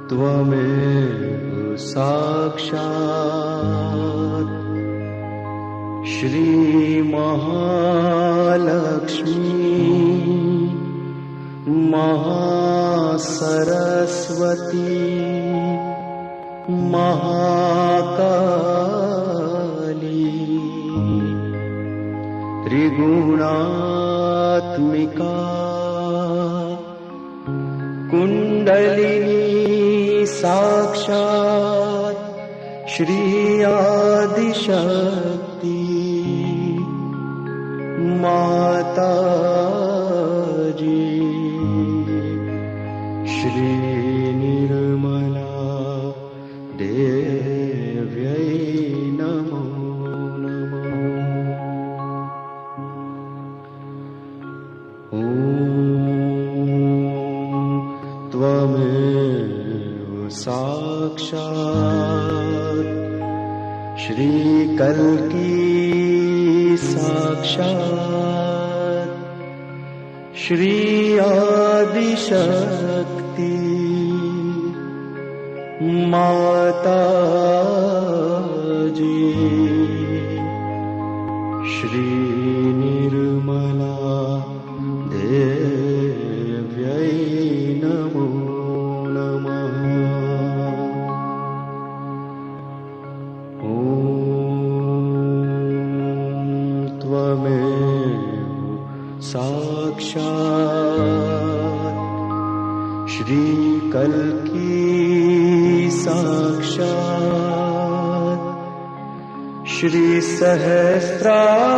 त्वमेव साक्षात् श्री महालक्ष्मी महासरस्वती महाकाली त्रिगुणात्मिका कुंडलिनी साक्षात् श्री आदिशक्ति माताजी श्री निर्मला देव्यै नमो नमः। ॐ त्वमेव साक्षात् श्री कल्की साक्षात् श्री आदिशक्ति माताजी श्री निर्मला देव्यै नमो नमः। ॐ त्वमेव साक्षात् श्री कल्की साक्षात् श्री सहस्रार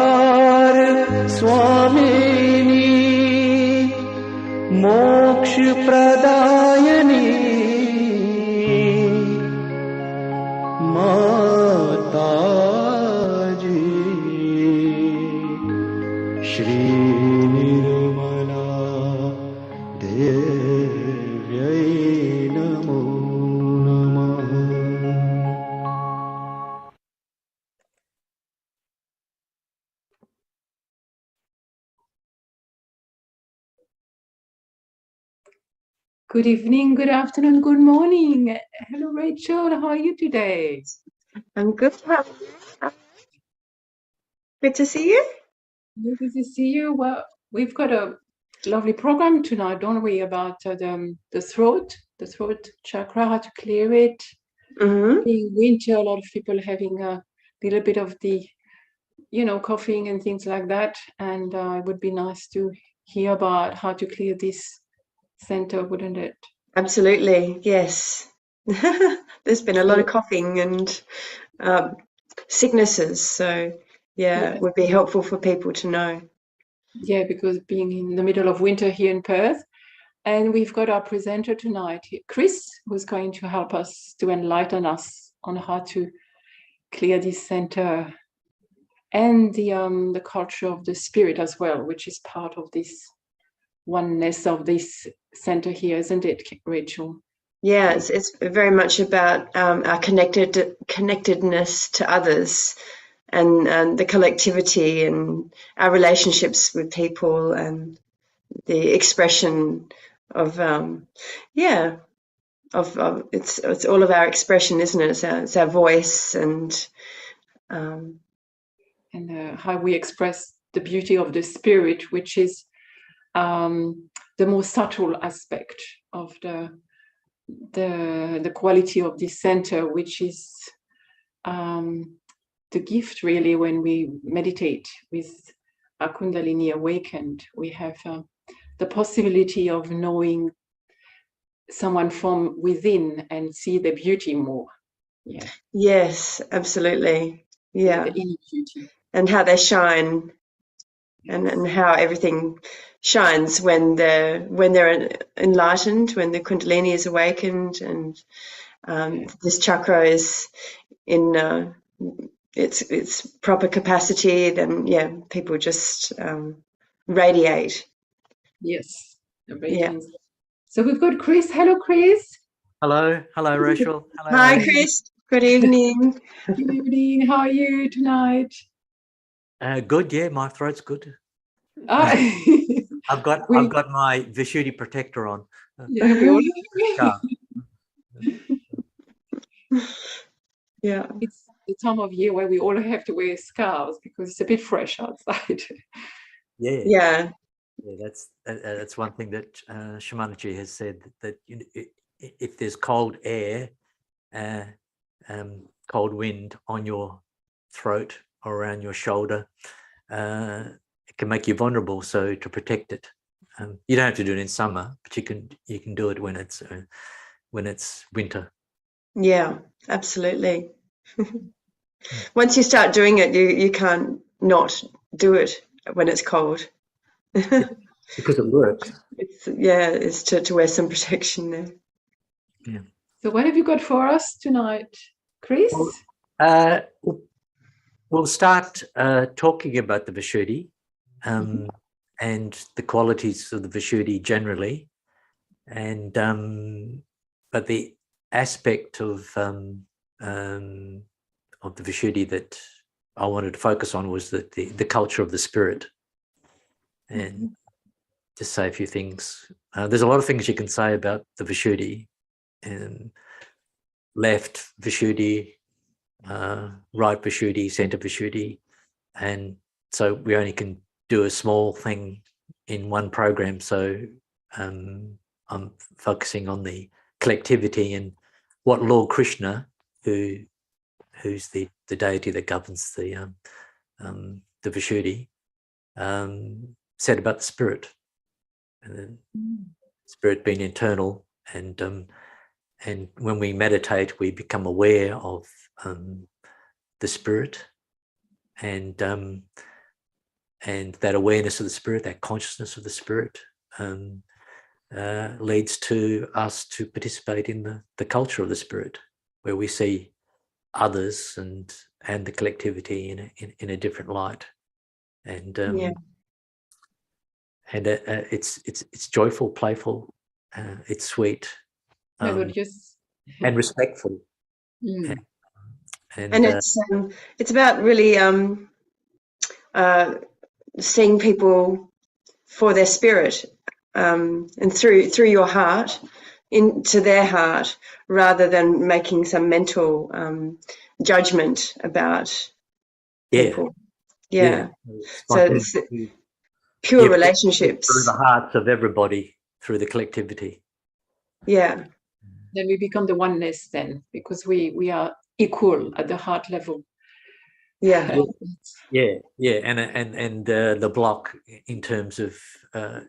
स्वामिनी मोक्ष प्रदायिनी माताजी श्री निर्मला देव्यै नमो नमः। Good evening, good afternoon, good morning. Hello, Rachel. How are you today? I'm good. Good to see you. Good to see you. Well, we've got a lovely program tonight, don't we, about the throat chakra, how to clear it. Being winter, a lot of people having a little bit of the, coughing and things like that. And it would be nice to hear about how to clear this center, wouldn't it? Absolutely, yes. There's been a lot of coughing and sicknesses, so yeah, it would be helpful for people to know. Yeah, because being in the middle of winter here in Perth, and we've got our presenter tonight, Chris, who's going to help us to enlighten us on how to clear this center and the culture of the spirit as well, which is part of this oneness of this center here, isn't it, Rachel? Yeah, it's very much about our connectedness to others and the collectivity and our relationships with people and the expression of it's all of our expression, isn't it? It's our voice and how we express the beauty of the spirit, which is the more subtle aspect of the quality of this center, which is the gift really. When we meditate with our Kundalini awakened, we have the possibility of knowing someone from within and see the beauty more. Yeah. Yes, absolutely. Yeah. The inner beauty. And how they shine. And how everything shines when they're enlightened, when the Kundalini is awakened, and this chakra is in its proper capacity. Then people just radiate. Yes, the radiance. Yeah. So we've got Chris. Hello, Chris. Hello, Rachel. Hello. Hi, Chris. Good evening. Good evening. How are you tonight? Good, yeah, my throat's good. I've got my Vishuddhi protector on. Yeah, we all Yeah. It's the time of year where we all have to wear scarves because it's a bit fresh outside. Yeah. That's one thing that Shri Mataji has said, that if there's cold air, cold wind on your throat or around your shoulder, it can make you vulnerable. So to protect it, you don't have to do it in summer, but you can do it when it's winter. Yeah, absolutely. Once you start doing it, you can't not do it when it's cold. Because it works. It's to wear some protection there. Yeah. So what have you got for us tonight, Chris? We'll start talking about the Vishuddhi and the qualities of the Vishuddhi generally, and but the aspect of the Vishuddhi that I wanted to focus on was the culture of the spirit, and just say a few things. There's a lot of things you can say about the Vishuddhi, and left Vishuddhi, right Vishuddhi, center Vishuddhi, and so we only can do a small thing in one program. So I'm focusing on the collectivity and what Lord Krishna, who's the deity that governs the Vishuddhi, said about the spirit, and the spirit being internal, and when we meditate, we become aware of the spirit, and that awareness of the spirit, that consciousness of the spirit, leads to us to participate in the culture of the spirit, where we see others and the collectivity in a different light, and it's joyful, playful, it's sweet, and respectful. And it's about really seeing people for their spirit, and through your heart into their heart, rather than making some mental judgment about people. So it's pure relationships through the hearts of everybody, through the collectivity. Then we become the oneness, then, because we are equal at the heart level. And the block in terms of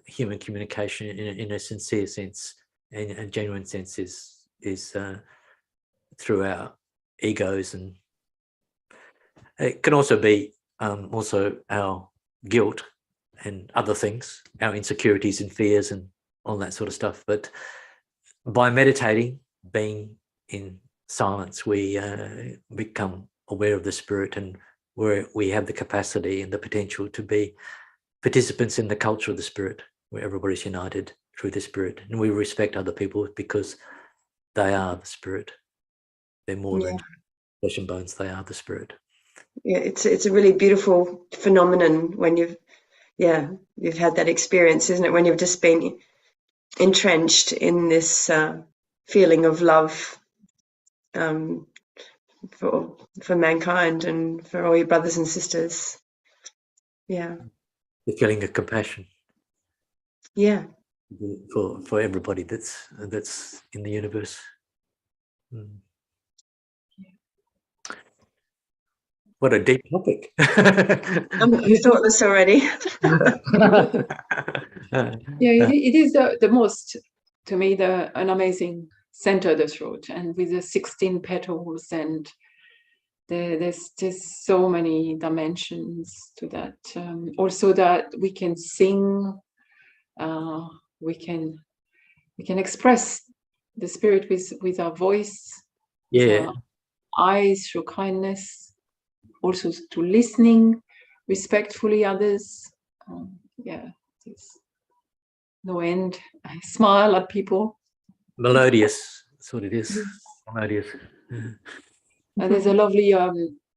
human communication in a sincere sense and a genuine sense is through our egos, and it can also be also our guilt and other things, our insecurities and fears and all that sort of stuff. But by meditating, being in silence, we become aware of the spirit, and where we have the capacity and the potential to be participants in the culture of the spirit, where everybody's united through the spirit, and we respect other people because they are the spirit. They're more than flesh and bones. They are the spirit. It's a really beautiful phenomenon when you've had that experience, isn't it? When you've just been entrenched in this feeling of love for mankind and for all your brothers and sisters. The feeling of compassion. For everybody that's in the universe. What a deep topic. I'm thoughtless already. It is the most, to me, an amazing center of the throat, and with the 16 petals, and there's just so many dimensions to that. Also that we can sing, we can express the spirit with our voice, with our eyes, through kindness, also to listening respectfully others. There's no end. I smile at people. Melodious, that's what it is. Melodious. And there's a lovely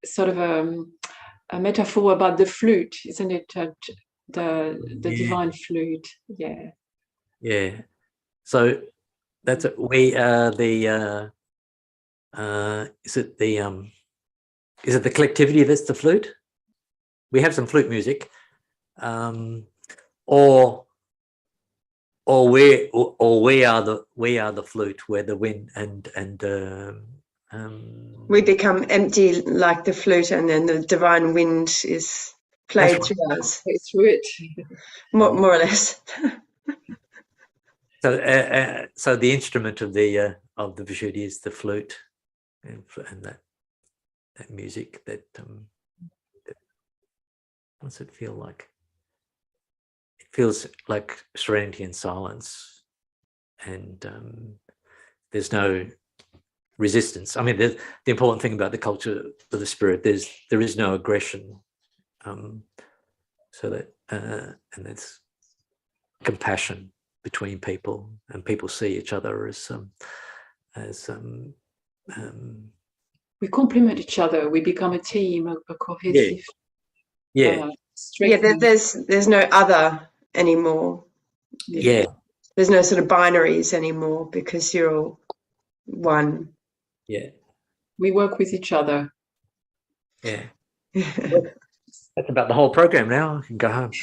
sort of a metaphor about the flute, isn't it? the divine flute. Yeah. So that's it. We is it the collectivity that's the flute? We have some flute music, or we are the flute. We're the wind, and we become empty like the flute, and then the divine wind is played through us. Through it, more or less. So the instrument of the Vishuddhi is the flute, and that music. That what does it feel like? It feels like serenity and silence, and there's no resistance. I mean, the important thing about the culture of the spirit, there is no aggression, so that and there's compassion between people, and people see each other as we complement each other. We become a team, a cohesive. There's no other anymore. There's no sort of binaries anymore, because you're all one. We work with each other. That's about the whole program now. I can go home.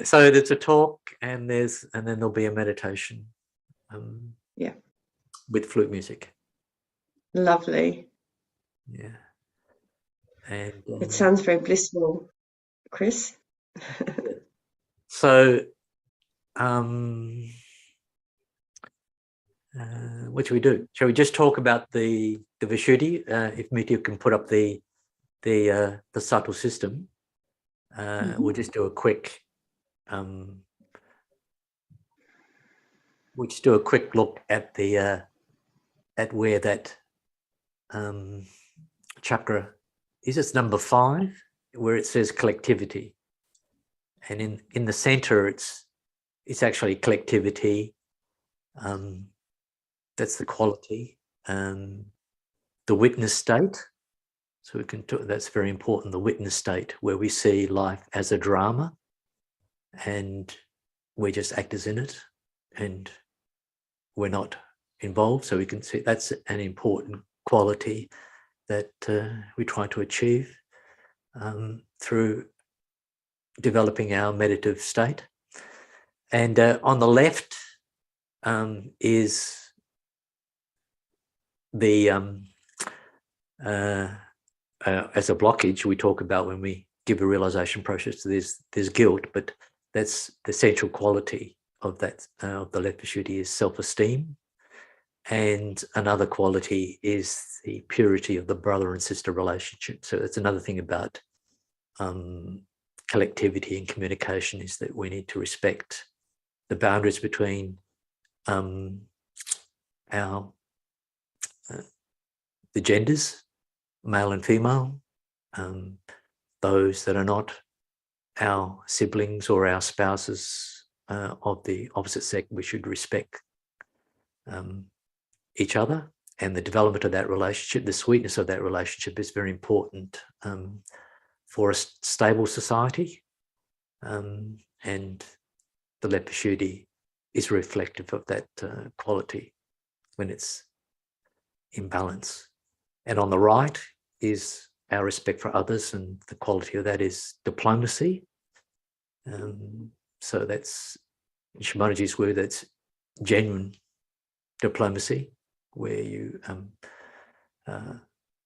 So there's a talk, and then there'll be a meditation. With flute music. Lovely. And it sounds very blissful, Chris. So what should we do? Shall we just talk about the Vishuddhi? If Miti can put up the subtle system, we'll just do a quick look at at where that chakra is. It's number 5, where it says collectivity, and in the center it's actually collectivity. That's the quality. The witness state. So we can talk, that's very important. The witness state, where we see life as a drama, and we're just actors in it, and we're not involved. So we can see that's an important quality that we try to achieve through developing our meditative state. And on the left is the as a blockage we talk about when we give a realization process. There's guilt, but that's the central quality of that of the left Vishuddhi is self-esteem, and another quality is the purity of the brother and sister relationship. So that's another thing about collectivity and communication, is that we need to respect the boundaries between the genders, male and female, those that are not our siblings or our spouses of the opposite sex. We should respect each other, and the development of that relationship, the sweetness of that relationship, is very important for a stable society, and the left Vishuddhi is reflective of that quality when it's in balance. And on the right is our respect for others, and the quality of that is diplomacy. So that's, in Shri Mataji's word, that's genuine diplomacy, where you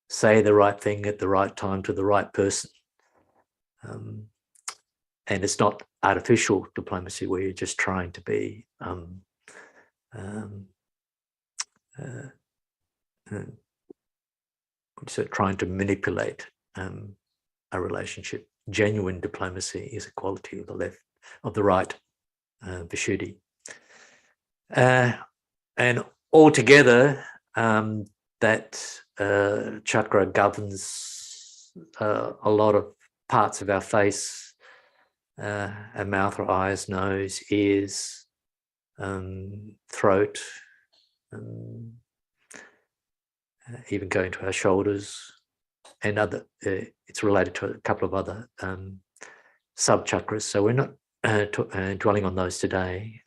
say the right thing at the right time to the right person. And it's not artificial diplomacy where you're just trying to be so trying to manipulate a relationship. Genuine diplomacy is a quality of the right Vishuddhi. And altogether, that chakra governs a lot of parts of our face, our mouth or eyes, nose, ears, throat, even going to our shoulders, and other. It's related to a couple of other sub-chakras, so we're not dwelling on those today.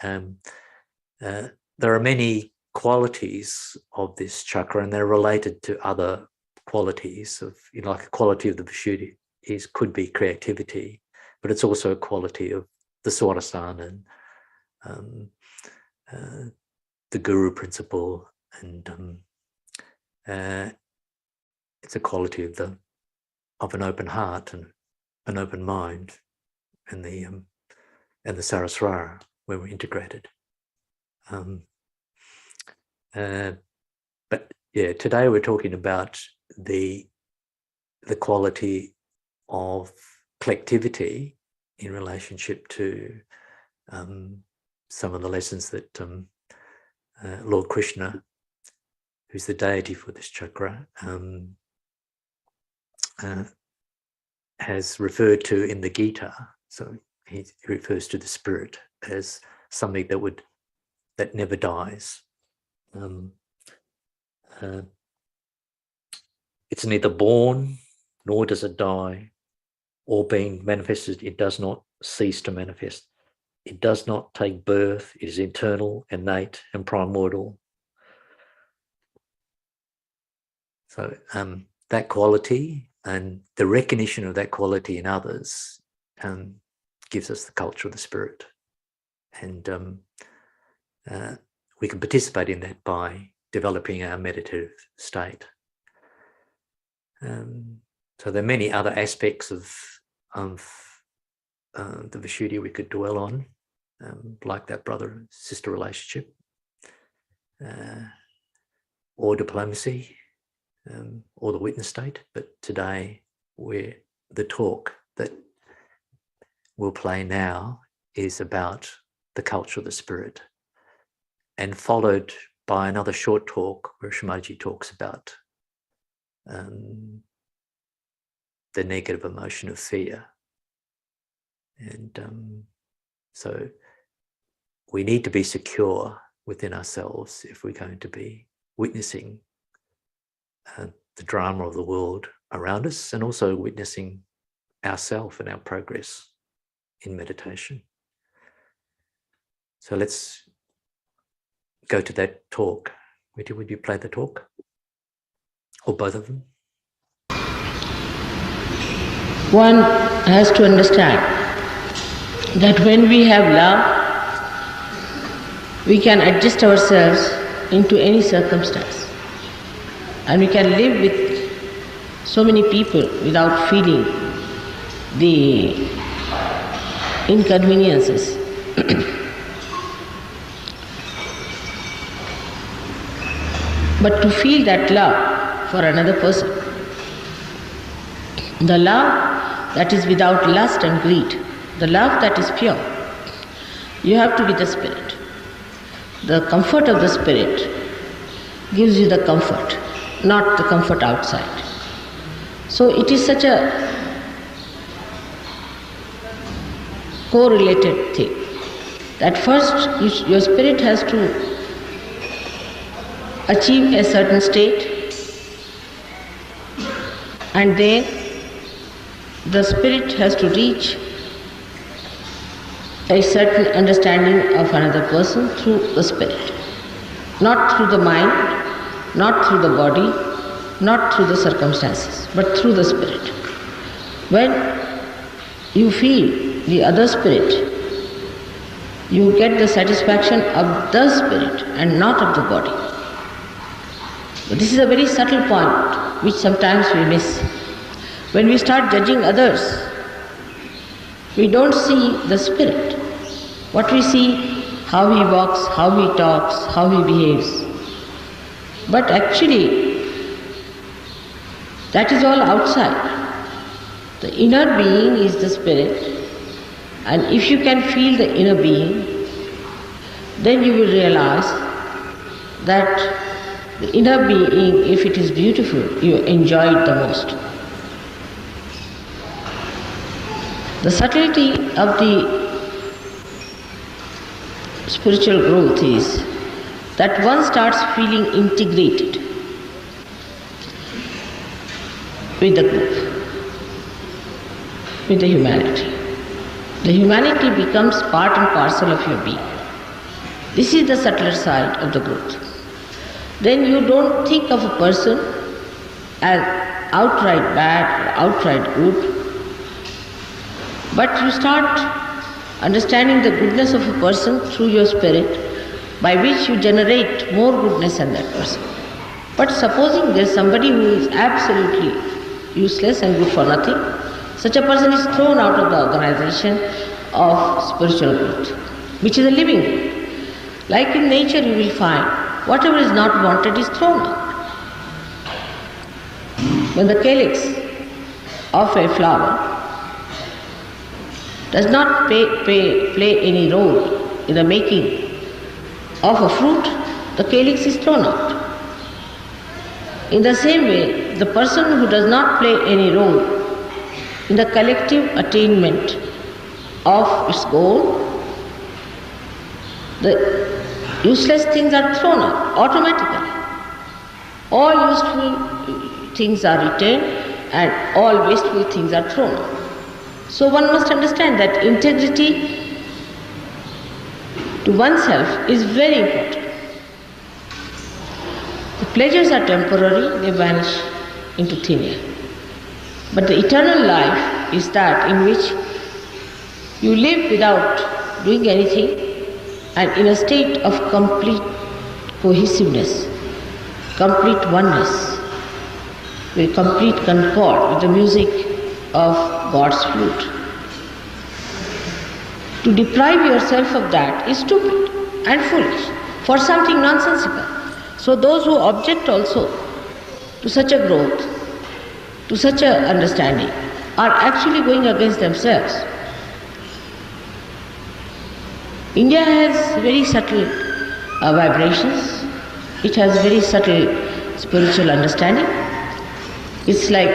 There are many qualities of this chakra, and they're related to other qualities of, like a quality of the Vishuddhi could be creativity, but it's also a quality of the Swadhisthana and the Guru principle, and it's a quality of an open heart and an open mind, and the Saraswara, where we're integrated. But yeah, today we're talking about the quality of collectivity in relationship to some of the lessons that Lord Krishna, who's the deity for this chakra, has referred to in the Gita. So he refers to the spirit as something that never dies. It's neither born nor does it die, or being manifested, it does not cease to manifest. It does not take birth. It is internal, innate, and primordial. So that quality and the recognition of that quality in others gives us the culture of the spirit, and we can participate in that by developing our meditative state. So there are many other aspects of the Vishuddhi we could dwell on, like that brother-sister relationship, or diplomacy, or the witness state. But today, the talk that we'll play now is about the culture of the spirit, and followed by another short talk where Shri Mataji talks about the negative emotion of fear. And so we need to be secure within ourselves if we're going to be witnessing the drama of the world around us, and also witnessing ourselves and our progress in meditation. So let's go to that talk. Would you play the talk? Or both of them? One has to understand that when we have love, we can adjust ourselves into any circumstance, and we can live with so many people without feeling the inconveniences. But to feel that love for another person, the love that is without lust and greed, the love that is pure, you have to be the spirit. The comfort of the spirit gives you the comfort, not the comfort outside. So it is such a correlated thing that first your spirit has to achieve a certain state, and then the spirit has to reach a certain understanding of another person through the spirit, not through the mind, not through the body, not through the circumstances, but through the spirit. When you feel the other spirit, you get the satisfaction of the spirit and not of the body. But this is a very subtle point which sometimes we miss. When we start judging others, we don't see the spirit. What we see, how he walks, how he talks, how he behaves. But actually, that is all outside. The inner being is the spirit, and if you can feel the inner being, then you will realize that the inner being, if it is beautiful, you enjoy it the most. The subtlety of the spiritual growth is that one starts feeling integrated. with the group, with the humanity. The humanity becomes part and parcel of your being. This is the subtler side of the growth. Then you don't think of a person as outright bad or outright good, but you start understanding the goodness of a person through your spirit, by which you generate more goodness in that person. But supposing there is somebody who is absolutely useless and good for nothing, such a person is thrown out of the organization of spiritual growth, which is a living growth. Like in nature, you will find whatever is not wanted is thrown out. When the calyx of a flower does not play any role in the making of a fruit, the calyx is thrown out. In the same way, the person who does not play any role in the collective attainment of its goal, the useless things are thrown out automatically. All useful things are retained and all wasteful things are thrown out. So one must understand that integrity to oneself is very important. The pleasures are temporary, they vanish into thin air. But the eternal life is that in which you live without doing anything and in a state of complete cohesiveness, complete oneness, with complete concord with the music of God's flute. To deprive yourself of that is stupid and foolish, for something nonsensical. So those who object also to such a growth, to such a understanding, are actually going against themselves. India has very subtle vibrations. It has very subtle spiritual understanding. It's like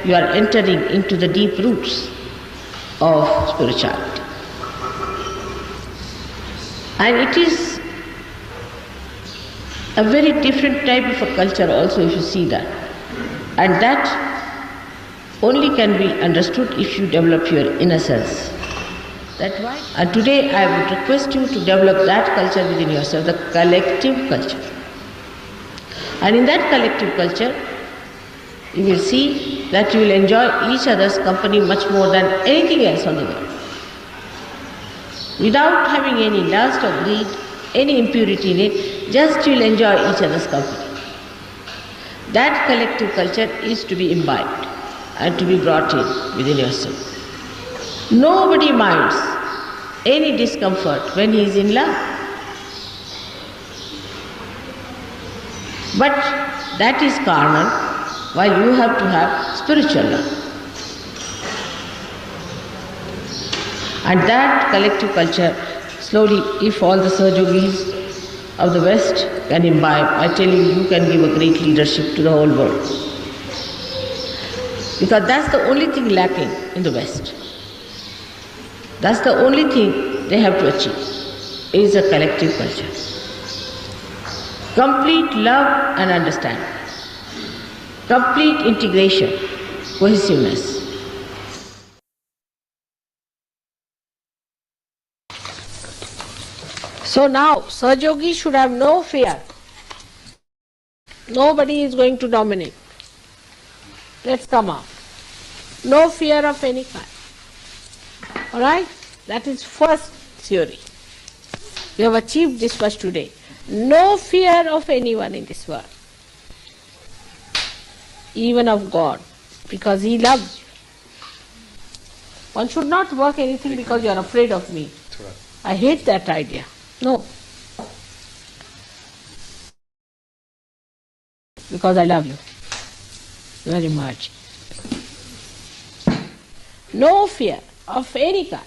you are entering into the deep roots of spirituality. And it is a very different type of a culture also, if you see that. And that only can be understood if you develop your inner sense. That's why. And today I would request you to develop that culture within yourself, the collective culture. And in that collective culture, you will see that you will enjoy each other's company much more than anything else on the world. Without having any lust or greed, any impurity in it, just you will enjoy each other's company. That collective culture is to be imbibed and to be brought in within yourself. Nobody minds any discomfort when he is in love. But that is carnal, while you have to have spiritual love. And that collective culture, slowly, if all the Sahaja Yogis of the West can imbibe, I tell you, you can give a great leadership to the whole world. Because that's the only thing lacking in the West. That's the only thing they have to achieve, is a collective culture. Complete love and understanding. Complete integration, cohesiveness. So now, Sahaja Yogi should have no fear. Nobody is going to dominate. Let's come out. No fear of any kind. Alright? That is first theory. We have achieved this first today. No fear of anyone in this world. Even of God. Because He loves you. One should not work anything because you are afraid of me. I hate that idea. No. Because I love you very much. No fear of any kind.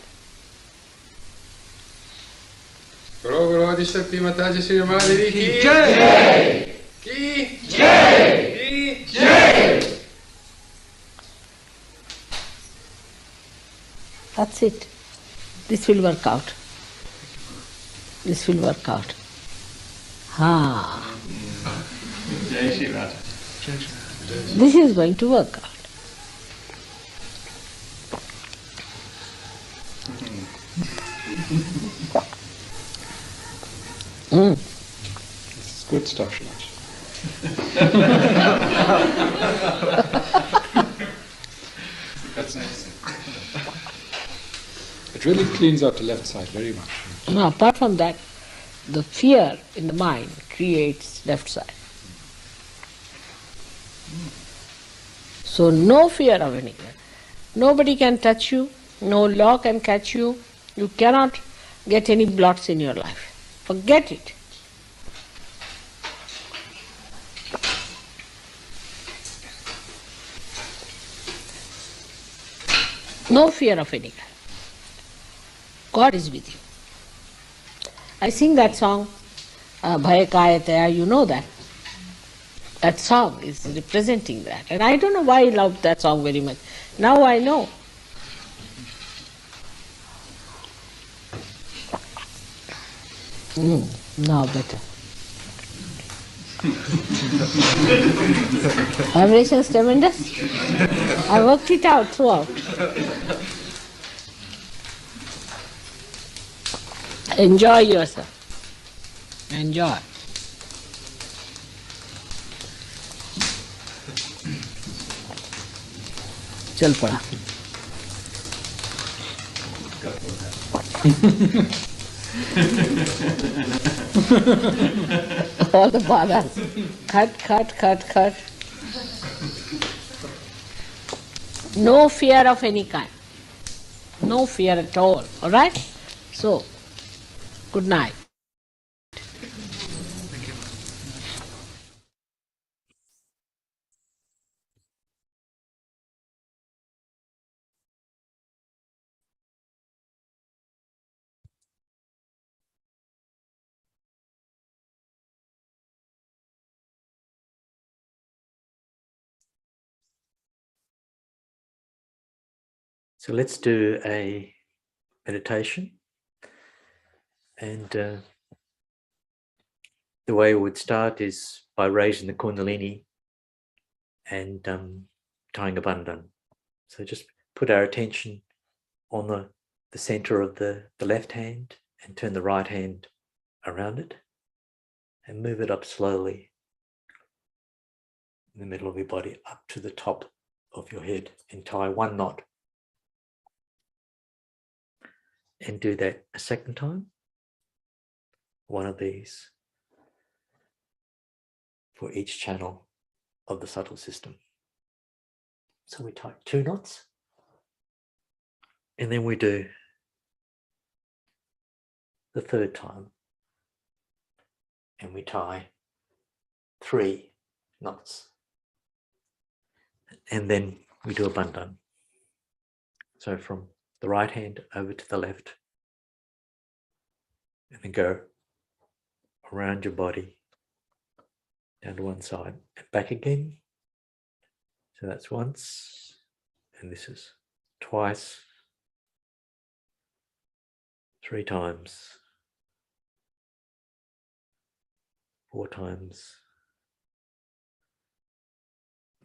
Shri Mataji Shri Mataji ki jai! Ki jai! Ki jai! That's it. This will work out. This will work out. This is going to work out. This is good stuff, Shamash. That's nice. It really cleans out the left side very much. No, apart from that, the fear in the mind creates left side. So no fear of any kind. Nobody can touch you, no law can catch you, you cannot get any blots in your life. Forget it. No fear of any kind. God is with you. I sing that song, Bhaya Kaya Taya, you know that. That song is representing that. And I don't know why I love that song very much. Now I know. Now better. Vibrations tremendous. I worked it out throughout. Enjoy yourself. Enjoy. चल पड़ा. All the badas. Cut. No fear of any kind. No fear at all. Alright? So, good night. So let's do a meditation, and the way we would start is by raising the Kundalini and tying a bandhan. So just put our attention on the center of the left hand and turn the right hand around it and move it up slowly in the middle of your body up to the top of your head and tie one knot. And do that a second time, one of these for each channel of the subtle system. So we tie 2 knots, and then we do the third time, and we tie 3 knots, and then we do a bandhan. So from the right hand over to the left, and then go around your body down to one side and back again. So that's once, and this is twice, 3 times, 4 times,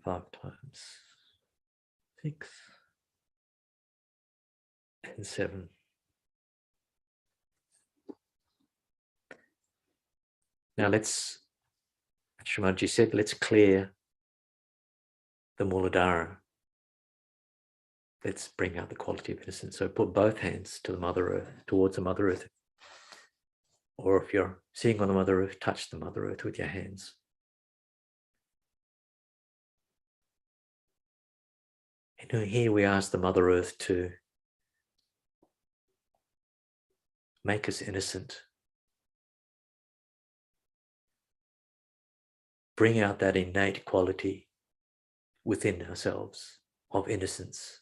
5 times, 6 and 7. Now let's, Shri Mataji said, let's clear the Muladhara. Let's bring out the quality of innocence. So put both hands to the Mother Earth, towards the Mother Earth. Or if you're sitting on the Mother Earth, touch the Mother Earth with your hands. And here we ask the Mother Earth to make us innocent. Bring out that innate quality within ourselves of innocence.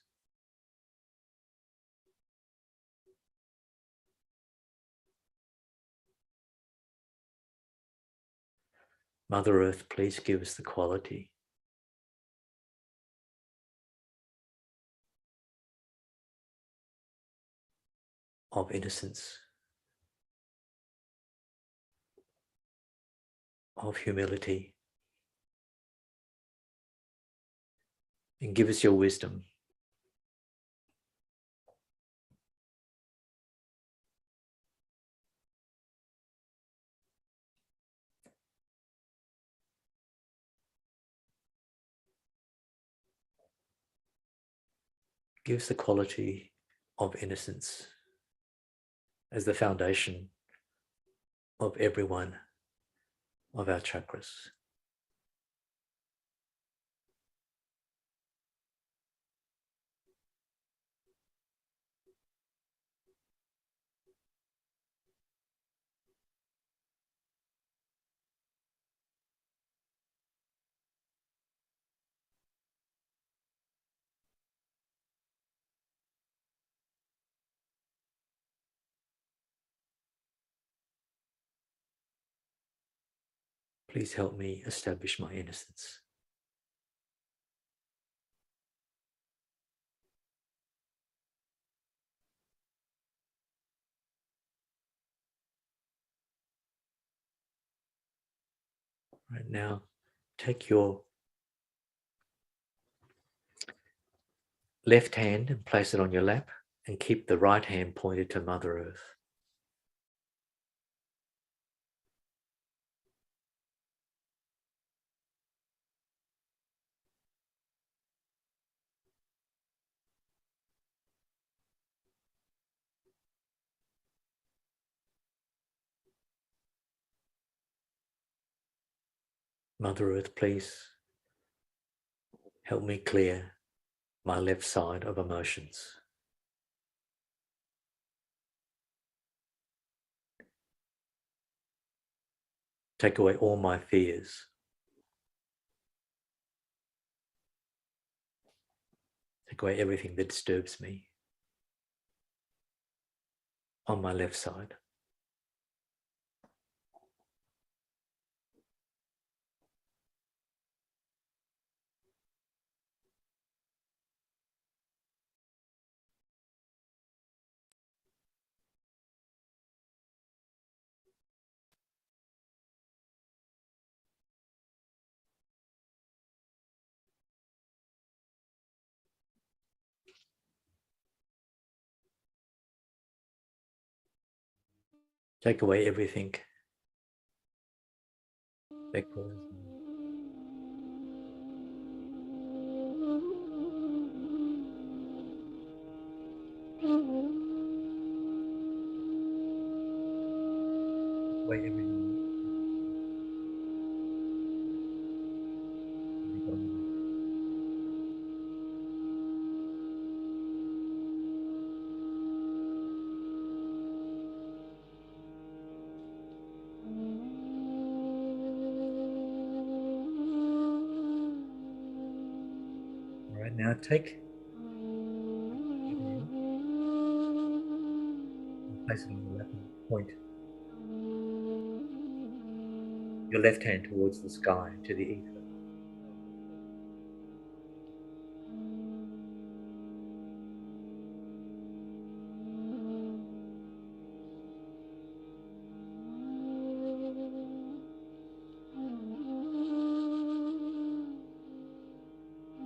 Mother Earth, please give us the quality of innocence, of humility, and give us your wisdom. gives the quality of innocence as the foundation of every one of our chakras. Please help me establish my innocence. Right now, take your left hand and place it on your lap and keep the right hand pointed to Mother Earth. Mother Earth, please help me clear my left side of emotions. Take away all my fears. Take away everything that disturbs me on my left side. Take away everything that causes me. Away everything. All right, now take place it on the left point. Your left hand towards the sky, to the ether.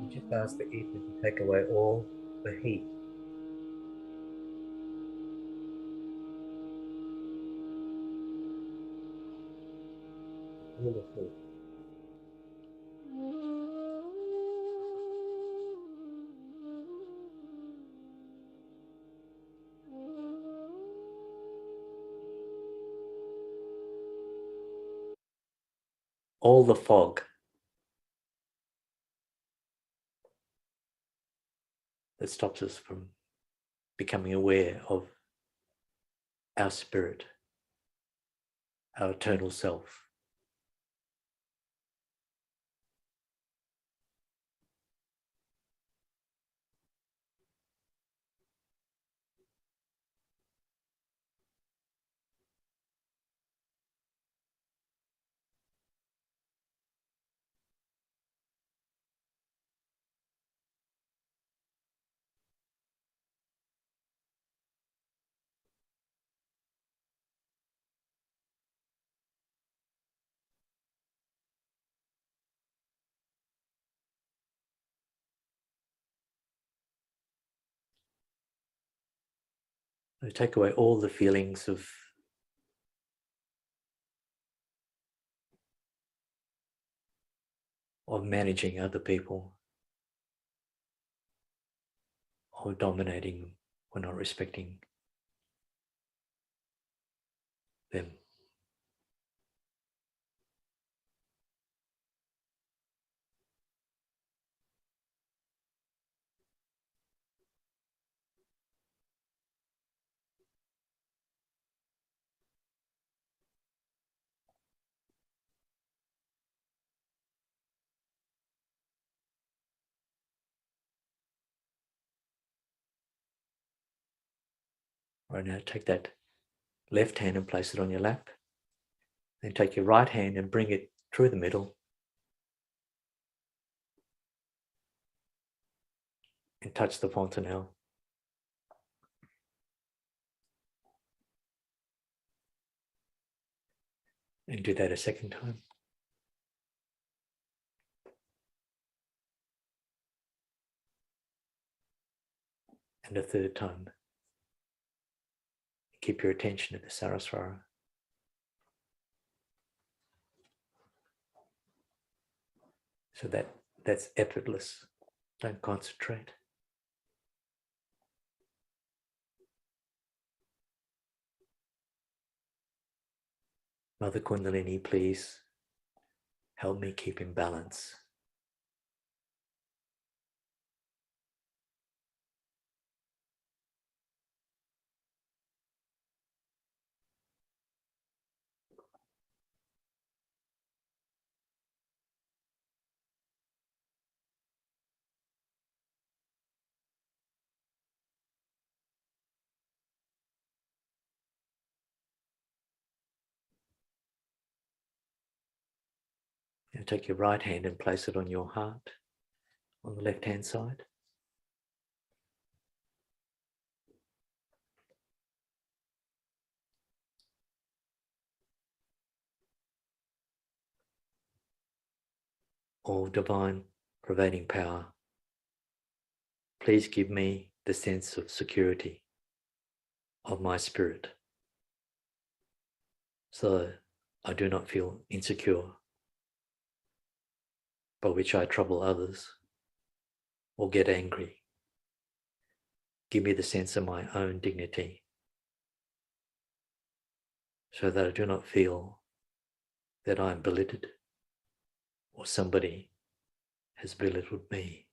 You just ask the ether to take away all the heat. All the thought. All the fog that stops us from becoming aware of our spirit, our eternal self. So take away all the feelings of managing other people, or dominating or not respecting them. Right now, take that left hand and place it on your lap. Then take your right hand and bring it through the middle and touch the fontanelle. And do that a second time. And a third time. Keep your attention at the Saraswara. So that's effortless. Don't concentrate. Mother Kundalini, please help me keep in balance. And take your right hand and place it on your heart, on the left-hand side. All divine pervading power, please give me the sense of security of my spirit, so I do not feel insecure, by which I trouble others or get angry. Give me the sense of my own dignity, so that I do not feel that I am belittled or somebody has belittled me.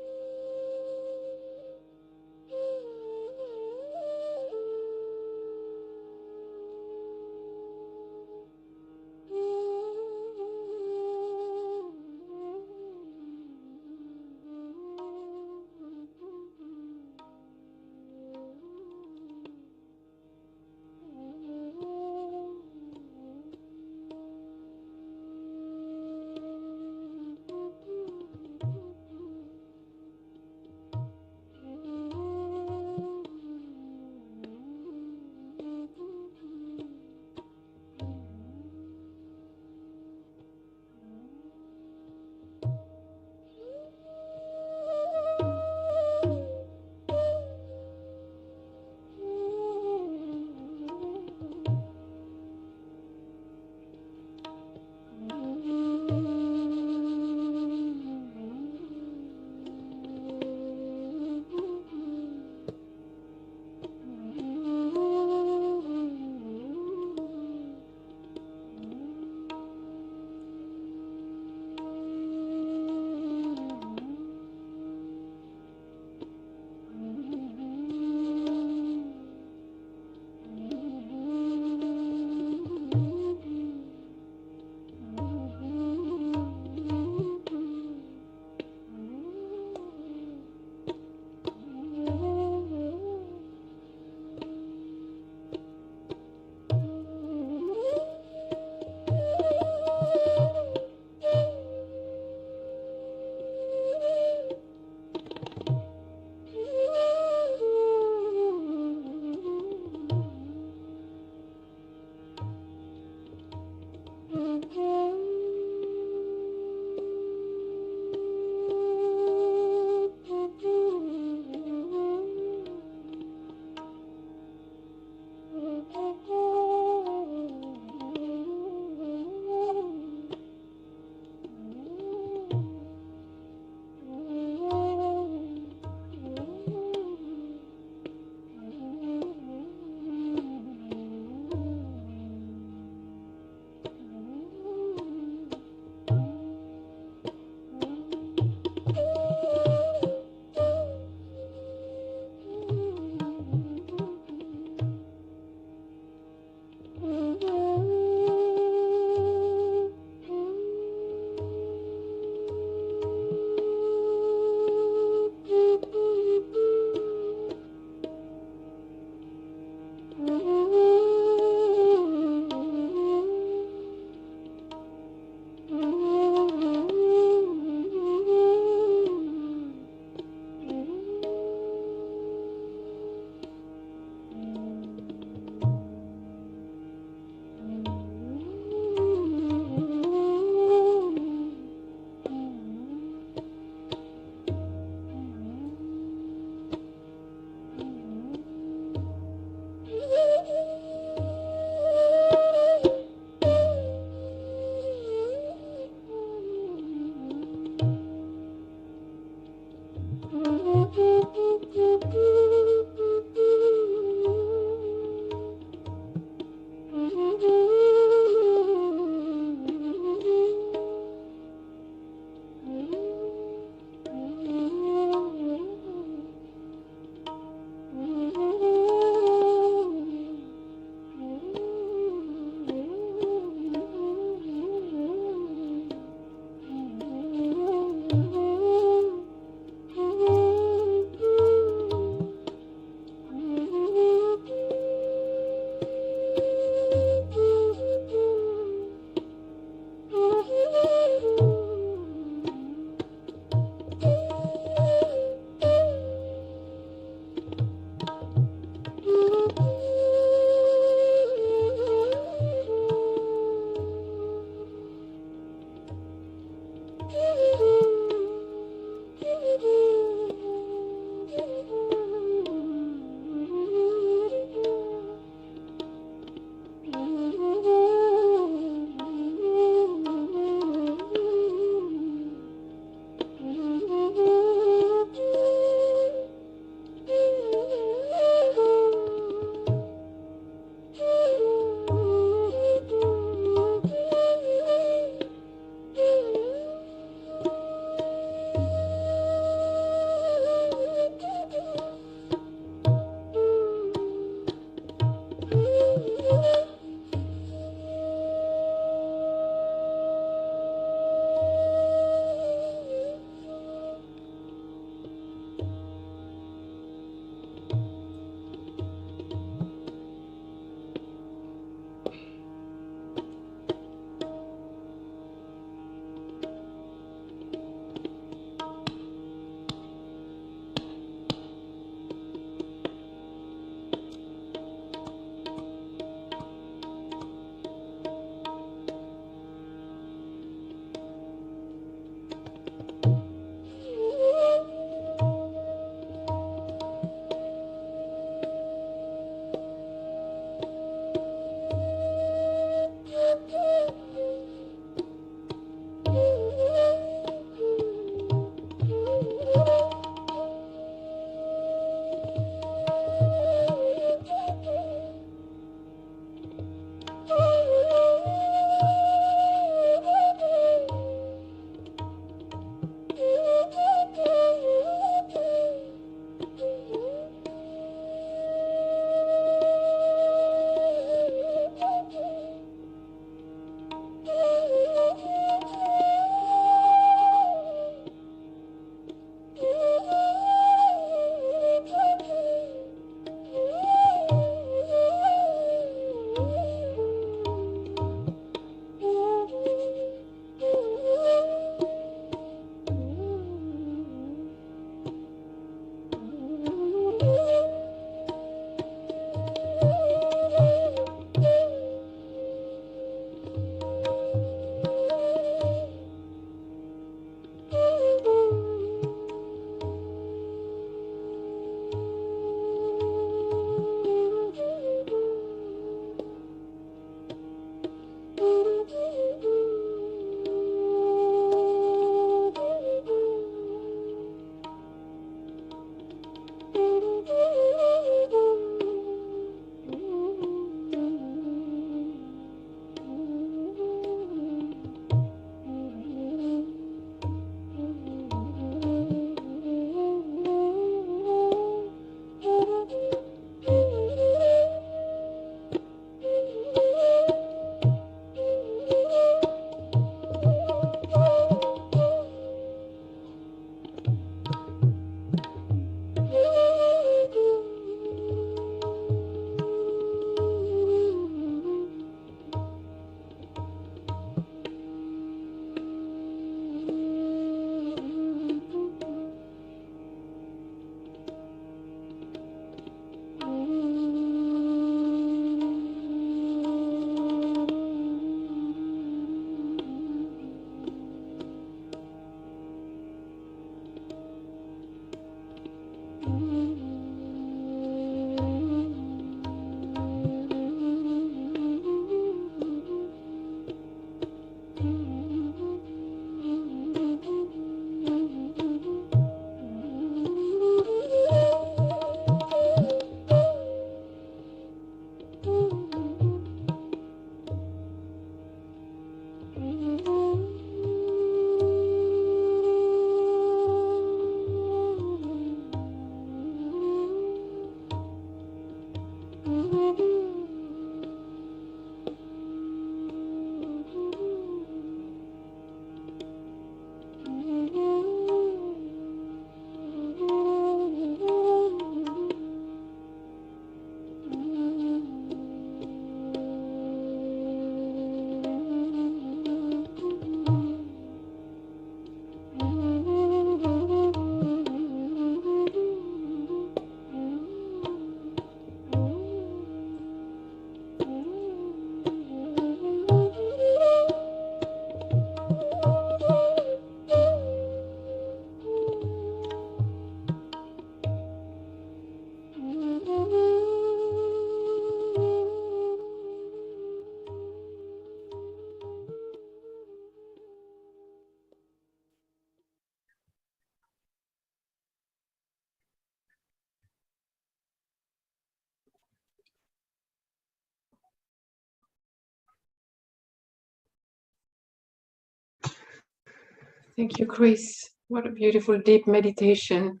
Thank you, Chris. What a beautiful, deep meditation.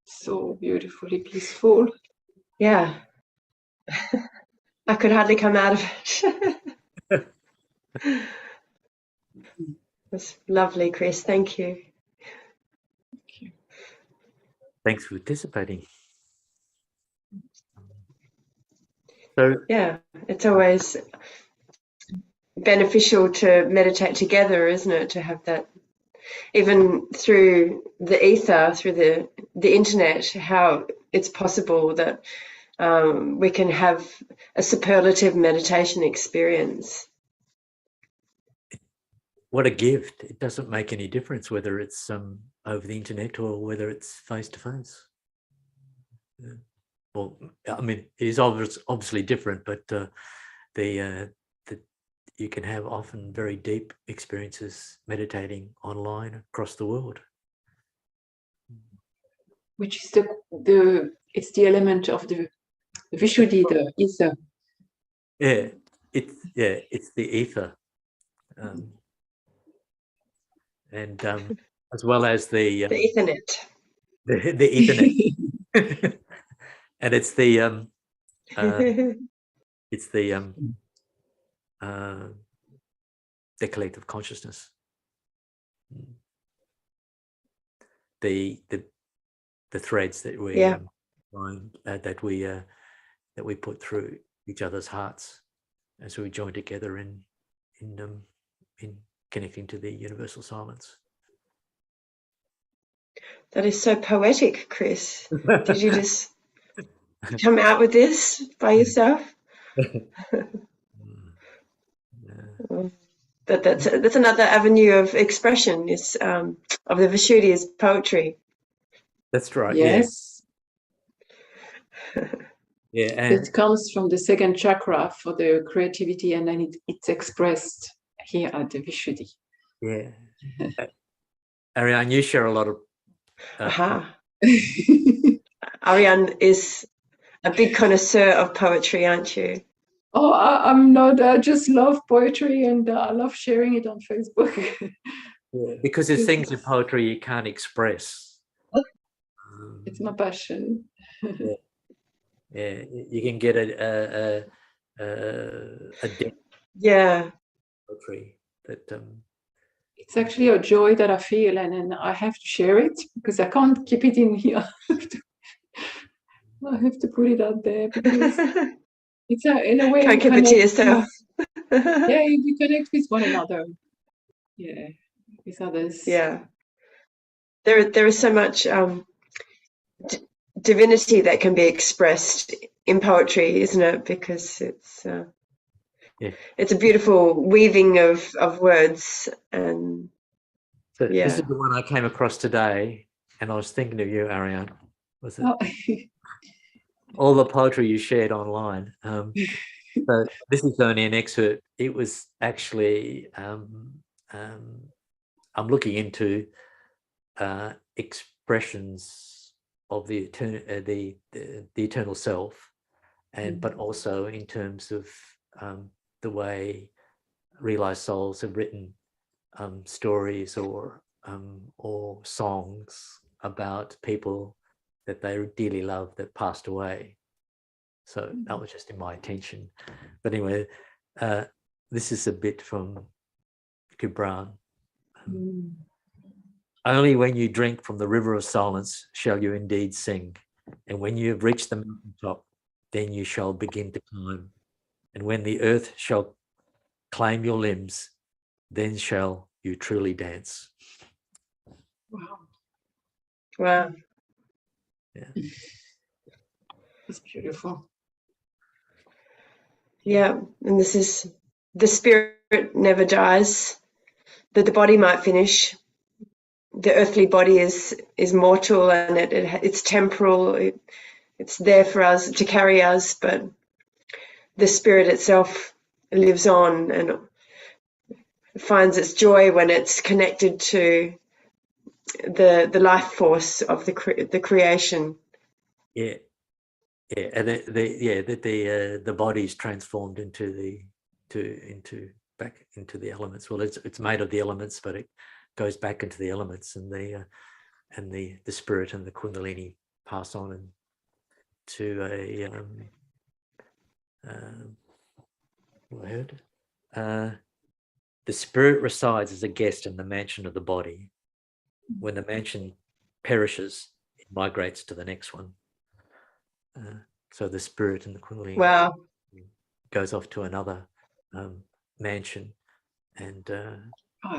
So beautifully peaceful. Yeah. I could hardly come out of it. That's lovely, Chris. Thank you. Thank you. Thanks for participating. So Yeah, it's always beneficial to meditate together, isn't it? To have that, even through the ether, through the internet, how it's possible that we can have a superlative meditation experience. what a gift. It doesn't make any difference whether it's over the internet or whether it's face to face. Well, I mean, it is obviously different, but you can have often very deep experiences meditating online across the world. Which is it's the element of the Vishuddhi, the ether. It's the ether, and as well as the Ethernet. the Ethernet, and it's the collective consciousness, the threads that we that we put through each other's hearts as we join together in connecting to the universal silence. That is so poetic, Chris. Did you just come out with this by yourself? But that's another avenue of expression. Is of the Vishuddhi is poetry. That's right. Yes. Yeah, and it comes from the second chakra for the creativity, and then it's expressed here at the Vishuddhi. Yeah. Ariane, you share a lot of Ariane is a big connoisseur of poetry, aren't you? Oh, I'm not. I just love poetry, and I love sharing it on Facebook. Yeah, because there's things in poetry you can't express. It's my passion. Yeah, you can get a depth poetry that it's actually a joy that I feel, and then I have to share it because I can't keep it in here. I have to put it out there because it's in a way can't keep it to yourself. Yeah, you connect with one another. Yeah, with others. Yeah, there is so much divinity that can be expressed in poetry, isn't it? Because it's a beautiful weaving of words. And so this is the one I came across today, and I was thinking of you, Ariane. Was it? All the poetry you shared online. So this is only an excerpt. It was actually I'm looking into expressions of the eternal self, and but also in terms of the way realized souls have written stories or songs about people that they dearly love that passed away. So that was just in my attention. But anyway, this is a bit from Gibran. Only when you drink from the river of silence shall you indeed sing. And when you have reached the mountaintop, then you shall begin to climb. And when the earth shall claim your limbs, then shall you truly dance. Wow. Yeah. It's beautiful. Yeah, and this is the spirit never dies. That the body might finish. The earthly body is mortal, and it's temporal. It's there for us to carry us, but the spirit itself lives on and finds its joy when it's connected to the life force of the creation. Yeah, and the body is transformed into back into the elements. Well, it's made of the elements, but it goes back into the elements, and the spirit and the Kundalini pass on and to the spirit resides as a guest in the mansion of the body. When the mansion perishes, it migrates to the next one. So the spirit and the Kundalini goes off to another mansion, and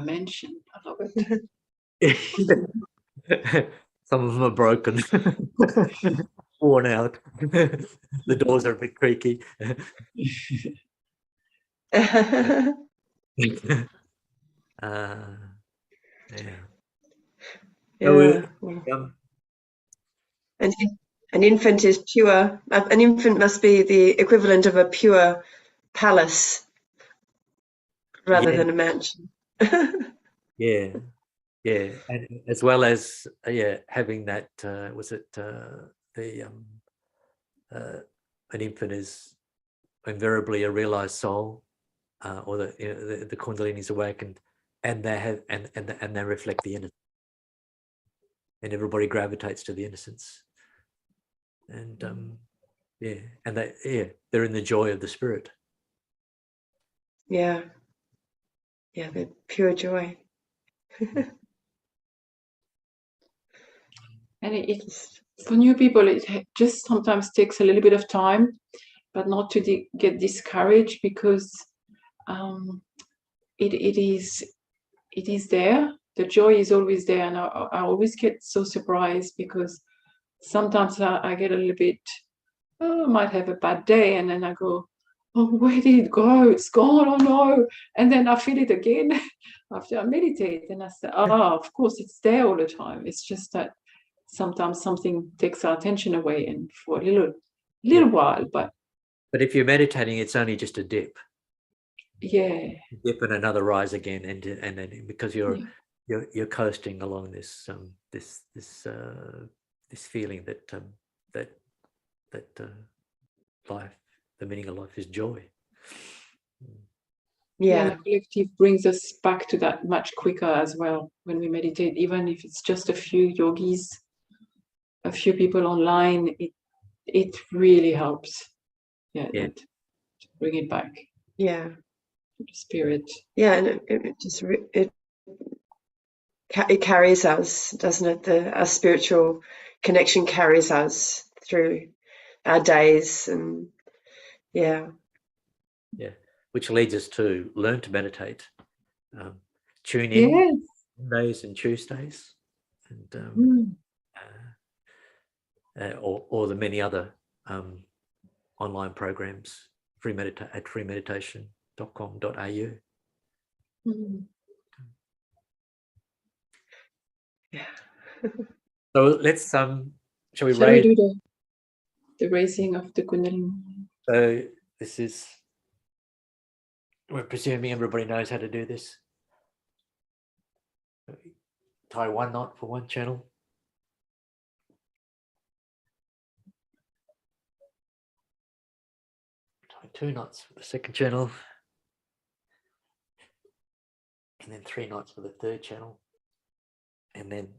mansion. I love it. Some of them are broken, worn out. The doors are a bit creaky. Yeah. So an infant is pure. An infant must be the equivalent of a pure palace rather than a mansion. Yeah, and as well as having that an infant is invariably a realized soul, or the Kundalini is awakened, and they have and they reflect the innocence, and everybody gravitates to the innocence, and and they're in the joy of the spirit. Yeah, the pure joy. And it's for new people, it just sometimes takes a little bit of time, but not to get discouraged, because it is there. The joy is always there, and I always get so surprised, because sometimes I get a little bit, I might have a bad day, and then I go, oh, where did it go? It's gone. Oh no! And then I feel it again after I meditate, and I say, oh, of course it's there all the time. It's just that sometimes something takes our attention away, and for a little while, but if you're meditating, it's only just a dip. Yeah. Dip and another rise again, and then because you're coasting along this feeling that life, the meaning of life is joy. Yeah, the collective brings us back to that much quicker as well when we meditate, even if it's just a few yogis, a few people online. It really helps. To bring it back. Yeah. To the spirit. Yeah, and it carries us, doesn't it? Our spiritual connection carries us through our days, and which leads us to learn to meditate. Tune in Mondays and Tuesdays, and or the many other online programs at freemeditation.com.au. So let's shall we do the raising of the Kundalini? So this is, we're presuming everybody knows how to do this. Tie one knot for one channel. Tie 2 knots for the second channel. And then 3 knots for the third channel. And then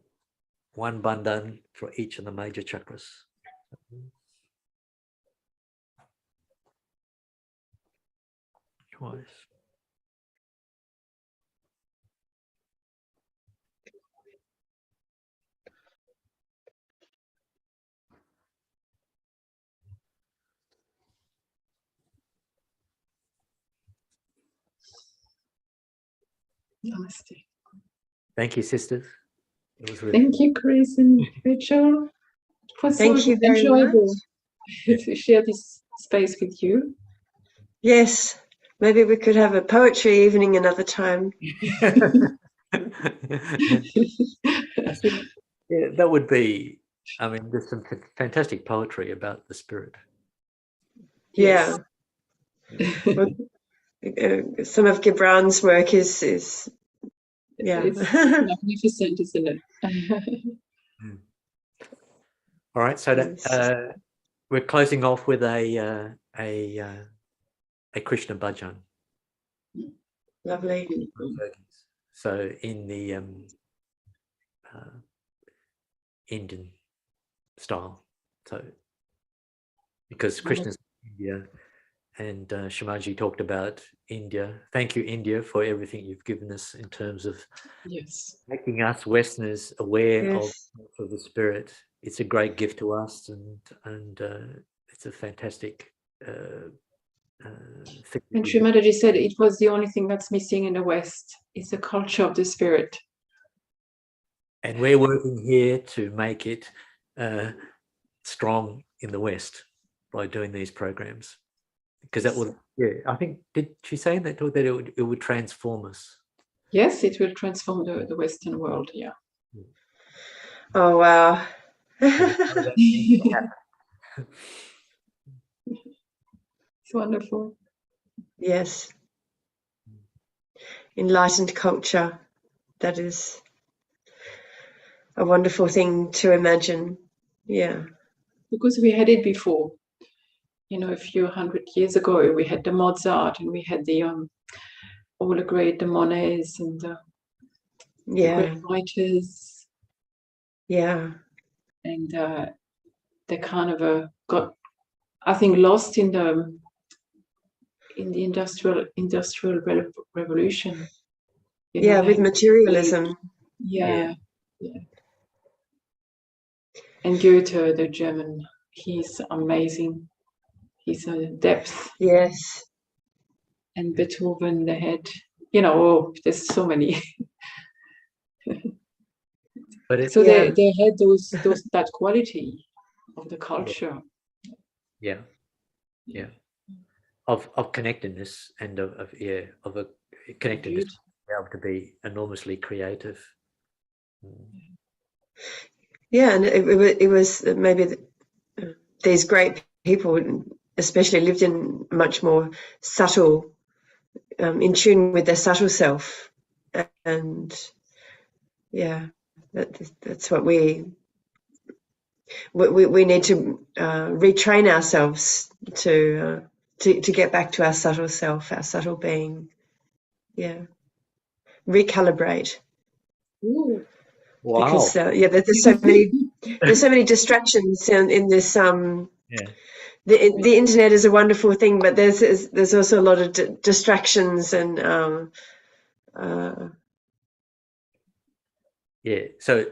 1 bandhan for each of the major chakras. Twice. Namaste. Thank you, sisters. It was really Thank you, Chris and Rachel. It was Thank you very enjoyable much. to share this space with you. Yes, maybe we could have a poetry evening another time. That would be, I mean, there's some fantastic poetry about the spirit. Yes. Well, some of Gibran's work is it's magnificent, isn't it? All right, so that, we're closing off with a Krishna bhajan. Lovely. yogis. So in the Indian style. So because Krishna's India, and Shamaji talked about India. Thank you, India, for everything you've given us in terms of making us Westerners aware of the spirit. It's a great gift to us, and it's a fantastic thing. And Shri Mataji said it was the only thing that's missing in the West. It's the culture of the spirit. And we're working here to make it strong in the West by doing these programs. Because that would, I think, did she say that it would transform us? Yes, it will transform the Western world, yeah. Oh, wow. It's wonderful. Yes. Enlightened culture. That is a wonderful thing to imagine. Yeah. Because we had it before. You know, a few hundred years ago, we had the Mozart and we had the all the great Monets and the great writers. Yeah. And they kind of got, I think, lost in the industrial revolution. With materialism. Yeah. And Goethe, the German, he's amazing. He's a depth. Yes. And Beethoven, they had, there's so many. But so they had that quality of the culture. Yeah. Of connectedness and of a connectedness, to be able to be enormously creative. Yeah, and it was maybe these great people especially lived in much more subtle, in tune with their subtle self, and that's what we need to retrain ourselves to get back to our subtle self, our subtle being. Recalibrate. Ooh. Wow. Because there's so many distractions in this. The internet is a wonderful thing, but there's also a lot of distractions and So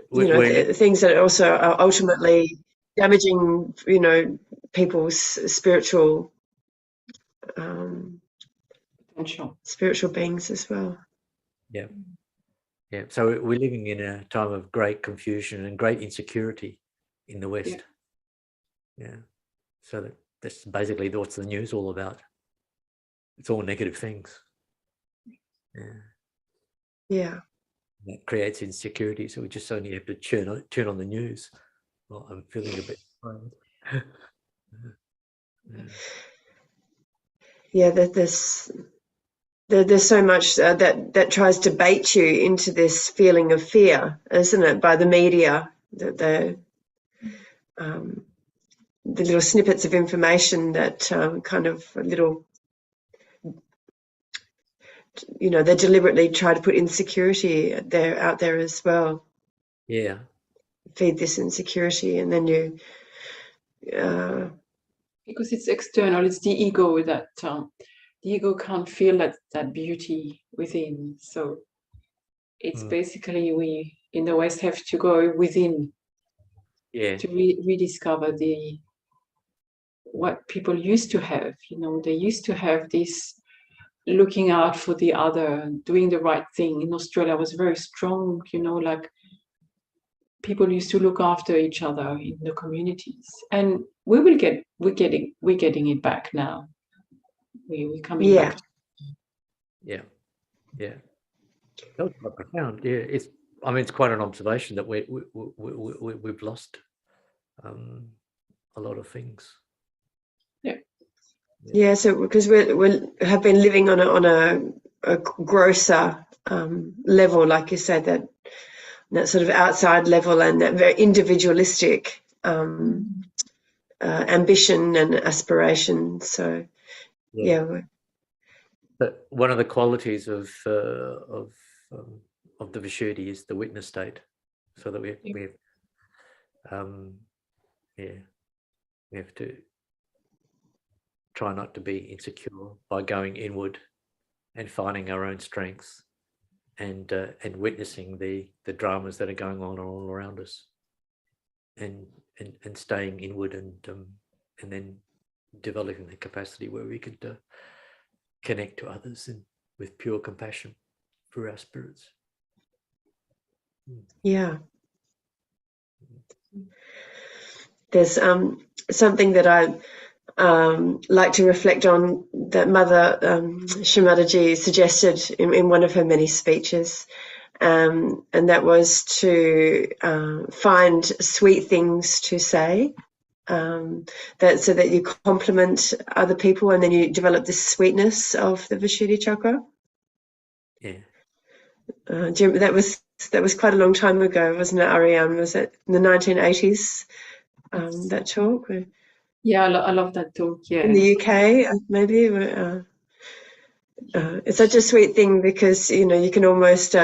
things that also are ultimately damaging, people's spiritual spiritual beings as well. Yeah. So we're living in a time of great confusion and great insecurity in the West. Yeah. So that's basically what's the news all about. It's all negative things. Yeah. That creates insecurity. So we just only have to turn on the news. Well, I'm feeling a bit tired. There's so much that tries to bait you into this feeling of fear, isn't it? By the media, the little snippets of information that kind of little, they deliberately try to put insecurity out there as well. Yeah. Feed this insecurity, and then you. Because it's external, it's the ego that the ego can't feel that beauty within. So it's basically we in the West have to go within to rediscover what people used to have. They used to have this looking out for the other, doing the right thing. In Australia was very strong, like people used to look after each other in the communities, and we're getting it back now. We're coming back. Yeah. That was quite profound. Yeah, it's quite an observation that we've lost a lot of things. Yeah. So because we have been living on a grosser level, like you said, that sort of outside level, and that very individualistic ambition and aspiration. So But one of the qualities of the Vishuddhi is the witness state, so that we have to try not to be insecure by going inward and finding our own strengths and witnessing the dramas that are going on all around us, and staying inward and then developing the capacity where we could connect to others and with pure compassion for our spirits. Yeah. There's something that I like to reflect on that Mother Shri Mataji suggested in one of her many speeches, and that was to find sweet things to say, so that you compliment other people and then you develop this sweetness of the Vishuddhi chakra. Yeah. That was quite a long time ago, wasn't it, Ariane? Was it in the 1980s? That talk? Yeah, I love that talk. Yeah. In the UK, maybe. It's such a sweet thing because you can almost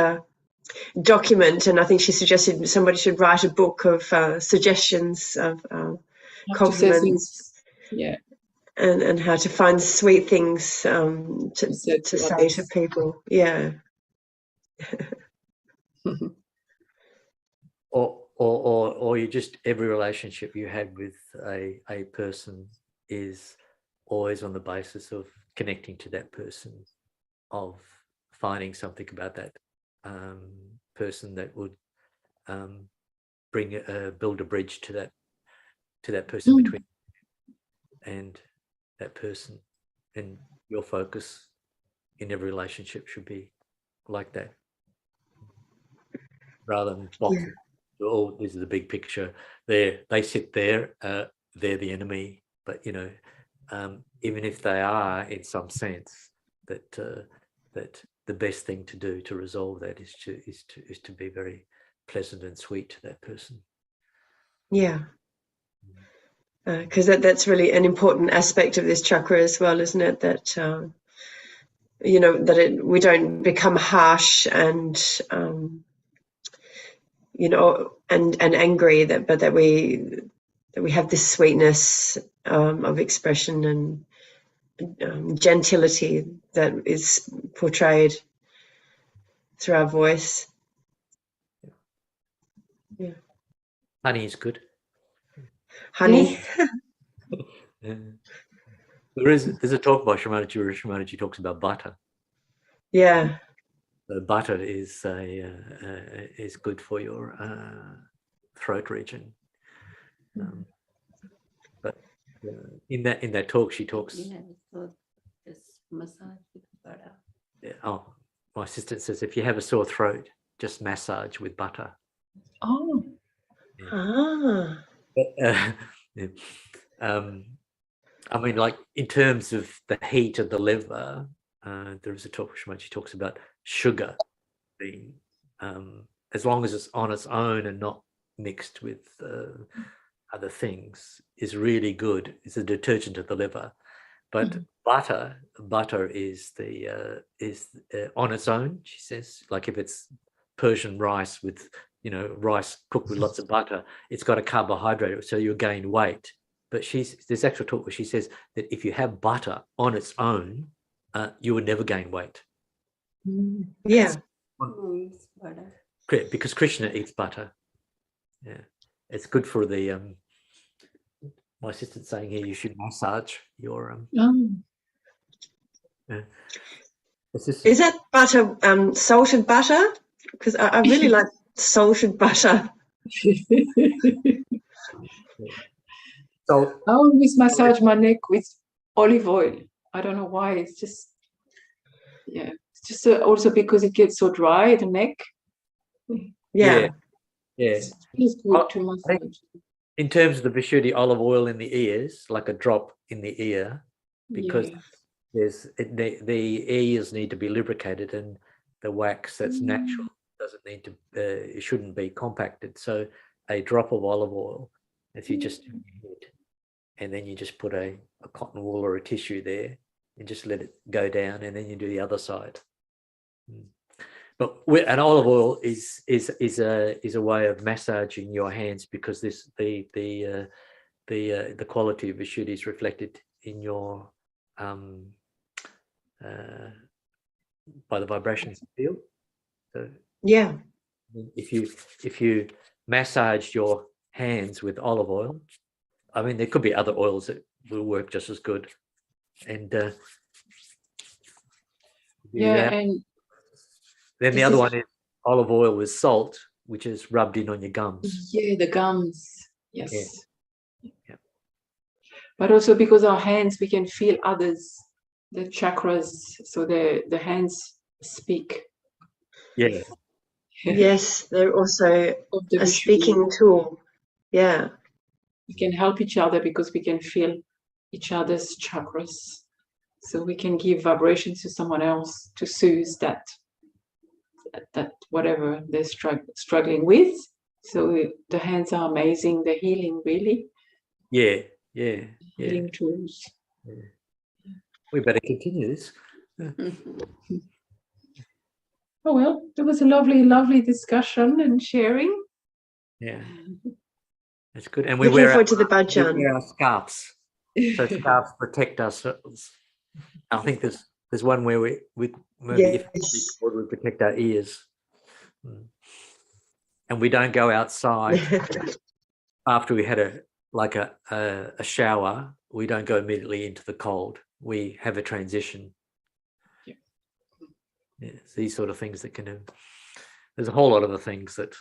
document, and I think she suggested somebody should write a book of suggestions of compliments. Yeah. And how to find sweet things to say to people. Yeah. or you just, every relationship you had with a person is always on the basis of connecting to that person, of finding something about that person that would build a bridge to that person between and that person, and your focus in every relationship should be like that, rather than boxing. Oh, this is the big picture. They sit there. They're the enemy. But even if they are, in some sense, that the best thing to do to resolve that is to be very pleasant and sweet to that person. Yeah. Because that's really an important aspect of this chakra as well, isn't it? That we don't become harsh and and angry, but that we have this sweetness of expression and gentility that is portrayed through our voice. Yeah. Honey is good. Honey. Yeah. There's a talk by Shri Mataji where Shri Mataji talks about butter. Yeah. Butter is good for your throat region. But in that talk, she talks. Yeah, so just massage with butter. Yeah, my assistant says if you have a sore throat, just massage with butter. Oh. Yeah. Ah. But, I mean, like in terms of the heat of the liver, there is a talk where she talks about sugar being, as long as it's on its own and not mixed with other things, is really good. It's a detergent of the liver. But butter is on its own, she says. Like if it's Persian rice with rice cooked with lots of butter, it's got a carbohydrate, so you'll gain weight. But there's actual talk where she says that if you have butter on its own, you would never gain weight. Yeah. Butter. Because Krishna eats butter. Yeah, it's good for the. My assistant's saying here you should massage your. Yeah. Is that butter salted butter? Because I really like salted butter. So I always massage my neck with olive oil. I don't know why. It's just, it's just also because it gets so dry, the neck. Yeah. It's good to massage. In terms of the Vishuddhi, olive oil in the ears, like a drop in the ear, because the ears need to be lubricated, and the wax that's natural doesn't need to. It shouldn't be compacted. So a drop of olive oil, if you just do your head, and then you just put a cotton wool or a tissue there, and just let it go down, and then you do the other side. But and olive oil is a way of massaging your hands, because this the quality of Vishuddhi is reflected in your by the vibrations you feel. So Yeah. if you massage your hands with olive oil, I mean, there could be other oils that will work just as good. And and then the other one is olive oil with salt, which is rubbed in on your gums. Yeah, the gums. Yes. Yeah. But also because our hands, we can feel others, the chakras, so the hands speak. Yeah. Yes, they're also a speaking tool. Yeah. We can help each other because we can feel each other's chakras. So we can give vibrations to someone else to soothe that whatever they're struggling with. So the hands are amazing. They're healing, really. Yeah. Healing tools. Yeah. We better continue this. Oh, well, it was a lovely discussion and sharing. Yeah. That's good. And we Looking wear forward to the bhajan. We wear our scarves. So scarves protect us. I think there's one where we protect our ears. And we don't go outside after we had a shower. We don't go immediately into the cold. We have a transition. Yeah, these sort of things that can. There's a whole lot of the things that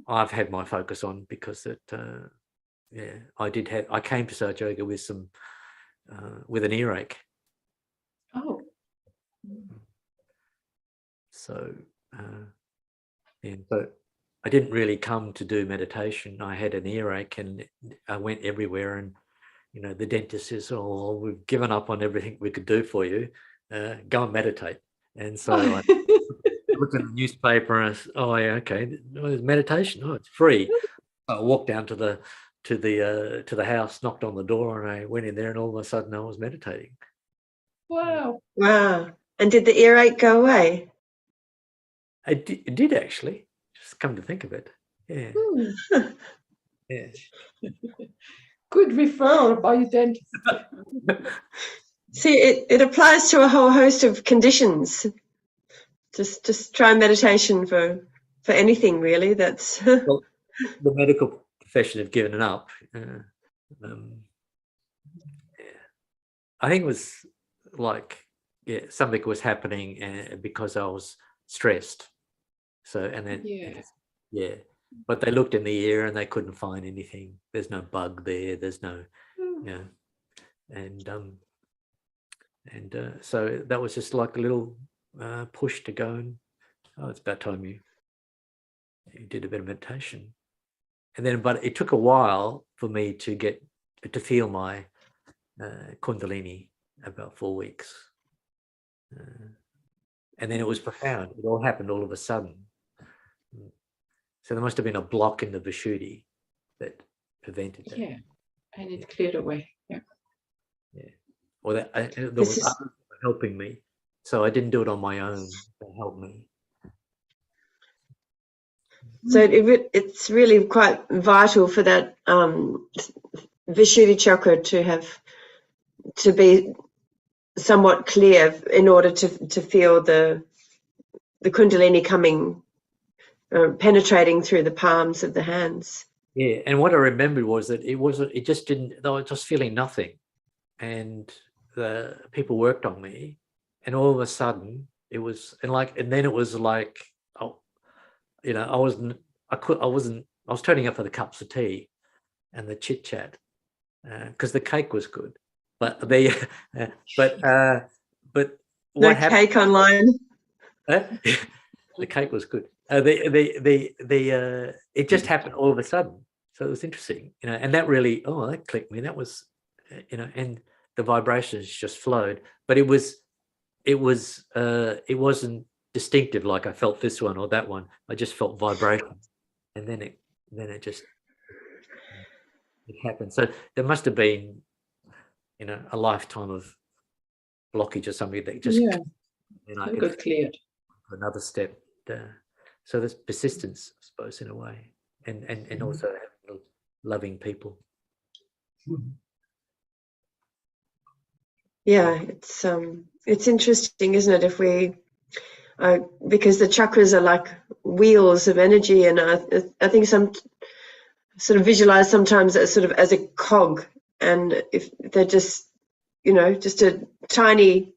I've had my focus on, because I came to Sahaja Yoga with an earache. Oh. So so I didn't really come to do meditation. I had an earache, and I went everywhere, and the dentist says, "Oh, we've given up on everything we could do for you. Go and meditate." And so I looked in the newspaper, and I said, "Oh, yeah, okay. There's meditation. Oh, it's free." I walked down to the house, knocked on the door, and I went in there, and all of a sudden I was meditating. Wow. Wow. And did the earache go away? It did actually. Just come to think of it. Yeah. Yeah. Good referral by your dentist. See, it applies to a whole host of conditions. Just try meditation for anything, really. That's well, the medical profession have given it up. I think it was something was happening because I was stressed. So but they looked in the ear and they couldn't find anything. There's no bug there. There's no, and so that was just like a little push to go and it's about time you did a bit of meditation. And then, but it took a while for me to feel my Kundalini, about 4 weeks. And then it was profound. It all happened all of a sudden. So there must have been a block in the Vishuddhi that prevented that. Yeah, and it cleared away. Yeah. Or there was others helping me. So I didn't do it on my own. They helped me. So it's really quite vital for that Vishuddhi chakra to be somewhat clear in order to feel the Kundalini coming, penetrating through the palms of the hands. Yeah, and what I remembered was that I was just feeling nothing, and the people worked on me, and all of a sudden it was, and then it was like, I was turning up for the cups of tea and the chit chat because the cake was good, but what no happened? Cake online. The cake was good. It just happened all of a sudden, so it was interesting, and that really, that clicked me. That was, and the vibrations just flowed, but it wasn't distinctive, like I felt this one or that one. I just felt vibration, and then it happened. So there must have been, a lifetime of blockage or something that just it got cleared. Another step. So there's persistence, I suppose, in a way, and also having loving people. Yeah, it's interesting, isn't it? If we, because the chakras are like wheels of energy, and I think some sort of visualize sometimes as sort of as a cog, and if they're just, just a tiny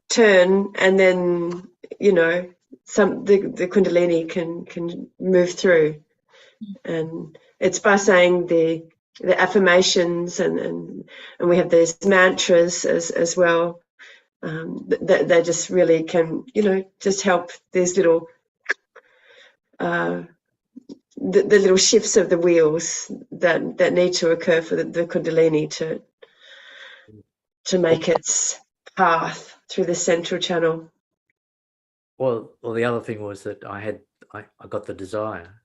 turn, and then the Kundalini can move through, and it's by saying the affirmations and we have these mantras as well, that they just really can just help these little the little shifts of the wheels that need to occur for the Kundalini to make its path through the central channel. Well, the other thing was that I got the desire.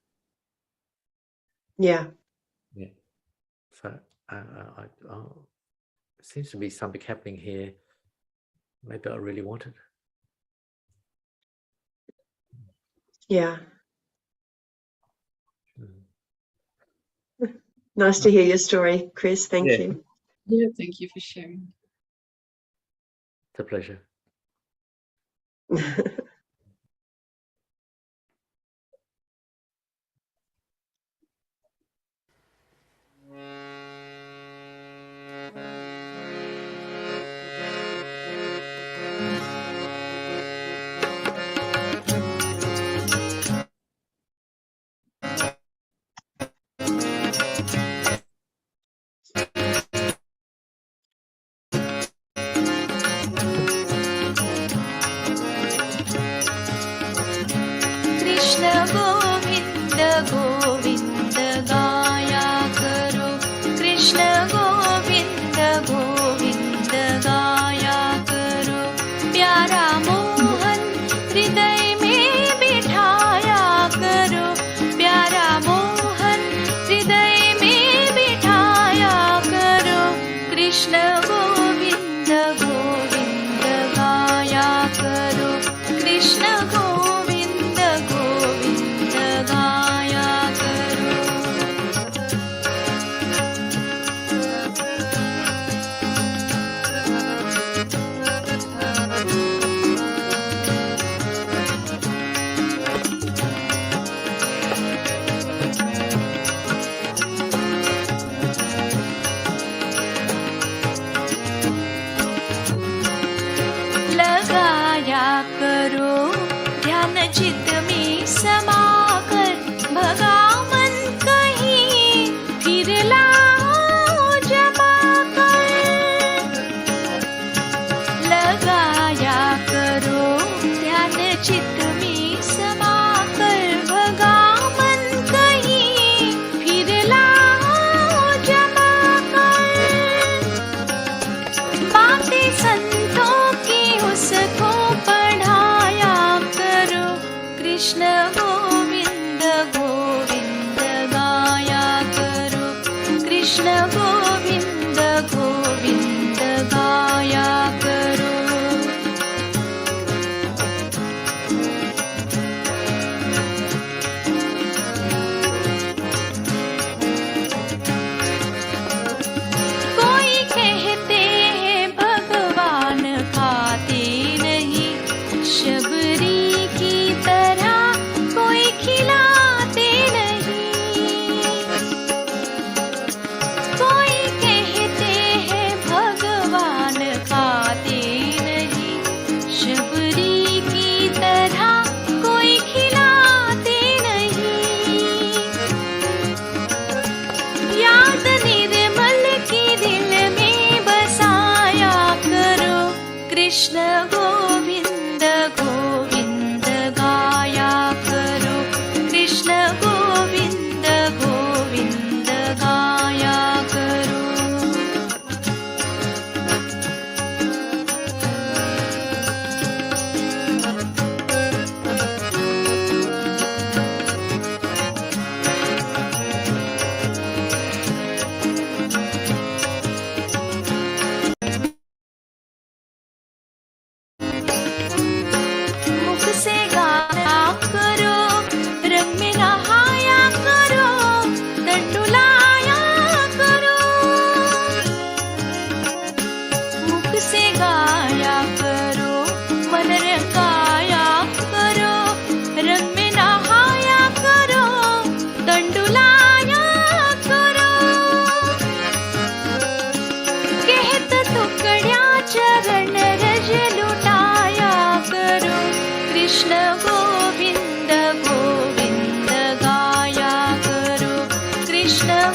Yeah. So seems to be something happening here. Maybe I really want it. Yeah. Nice to hear your story, Chris. Thank you. Yeah, thank you for sharing. It's a pleasure.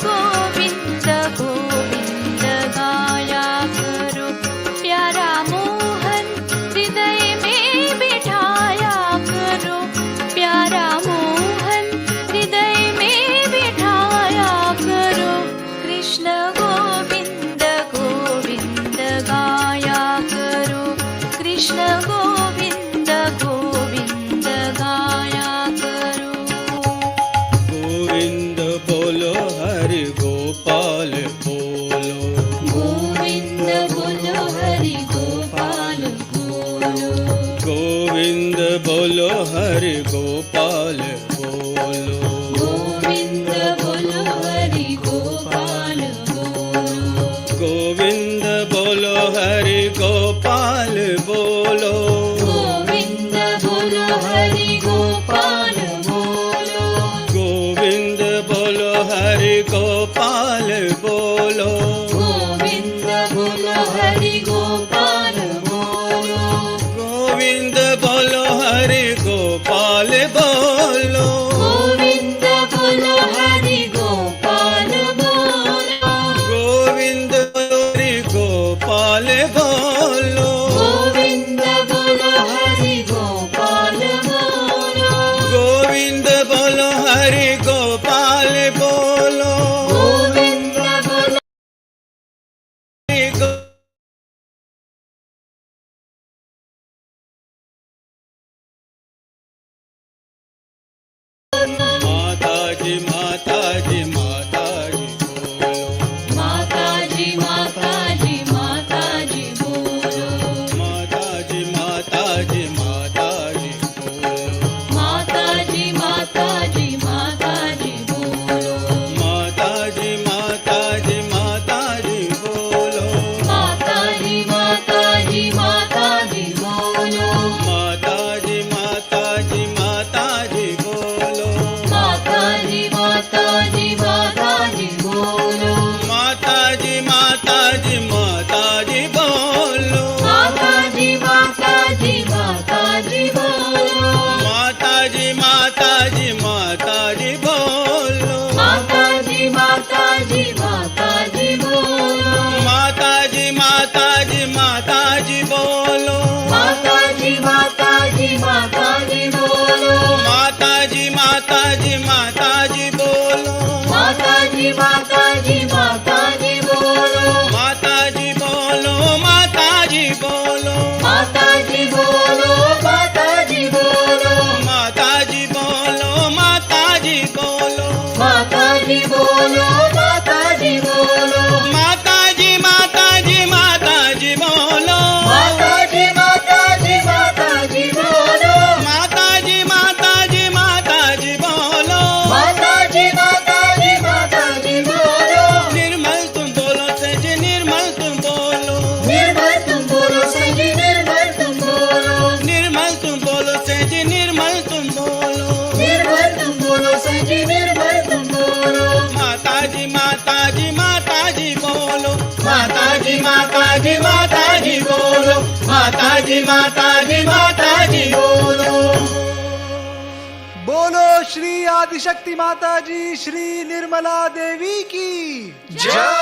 Govind Govind गाया करो, प्यारा मोहन हृदय में बिठाया करो, प्यारा मोहन हृदय में बिठाया करो। कृष्ण गोविंद गोविंद गाया करो, कृष्ण गोविंद गोविंद गाया करो। गोविंद बोलो हरि गोपाल बोलो, गोविंद बोलो हरि गोपाल बोलो, गोविंद बोलो हरि गोपाल बोलो, गोविंद बोलो हरि गोपाल बोलो, गोविंद बोलो हरि गोपाल बोलो, गोविंद बोलो हरि गोपाल बोलो, गोविंद बोलो हरि गोपाल बोलो, गोविंद बोलो हरि गोपाल बोलो, गोविंद बोलो हरि गोपाल बोलो, गोविंद बोलो हरि गोपाल बोलो, गोविंद हरि गोपाल बोलो, गोविंद बोलो हरि गोपाल बोलो, गोविंद बोलो हरि गोपाल बोलो, गोविंद बोलो हरि गो- माताजी माताजी माताजी बोलो, माताजी माताजी माताजी बोलो, माताजी माताजी माताजी बोलो, माताजी माताजी माताजी बोलो, माताजी माताजी माताजी बोलो, माताजी माताजी माताजी बोलो, माताजी माताजी माताजी बोलो, माताजी माताजी माताजी बोलो, माताजी माताजी माताजी बोलो, माताजी माताजी माताजी बोलो, माताजी माताजी माताजी बोलो, माताजी माताजी माताजी बोलो, माताजी माताजी माताजी बोलो, माताजी माताजी माताजी बोलो, माताजी माताजी माताजी बोलो, माताजी माताजी माताजी बोलो, माताजी बोलो, माताजी बोलो, माताजी बोलो, माताजी बोलो, माताजी बोलो, माताजी बोलो, माताजी बोलो, माताजी बोलो, माताजी माताजी माताजी बोलो, माताजी माताजी माताजी बोलो, माताजी माताजी माताजी बोलो, माताजी माताजी माताजी बोलो, निर्मल तुम बोलो सज निर्मल तुम बोलो, निर्मल तुम बोलो सही निर्मल तुम बोलो, निर्मल तुम बोलो सज निर्मल तुम बोलो, निर्मल तुम बोलो सही निर्मल तुम बोलो, माताजी माताजी माताजी बोलो, माताजी माताजी माताजी बोलो, माताजी माताजी माताजी बोलो। बोलो श्री आदिशक्ति माता जी, श्री निर्मला देवी की जय।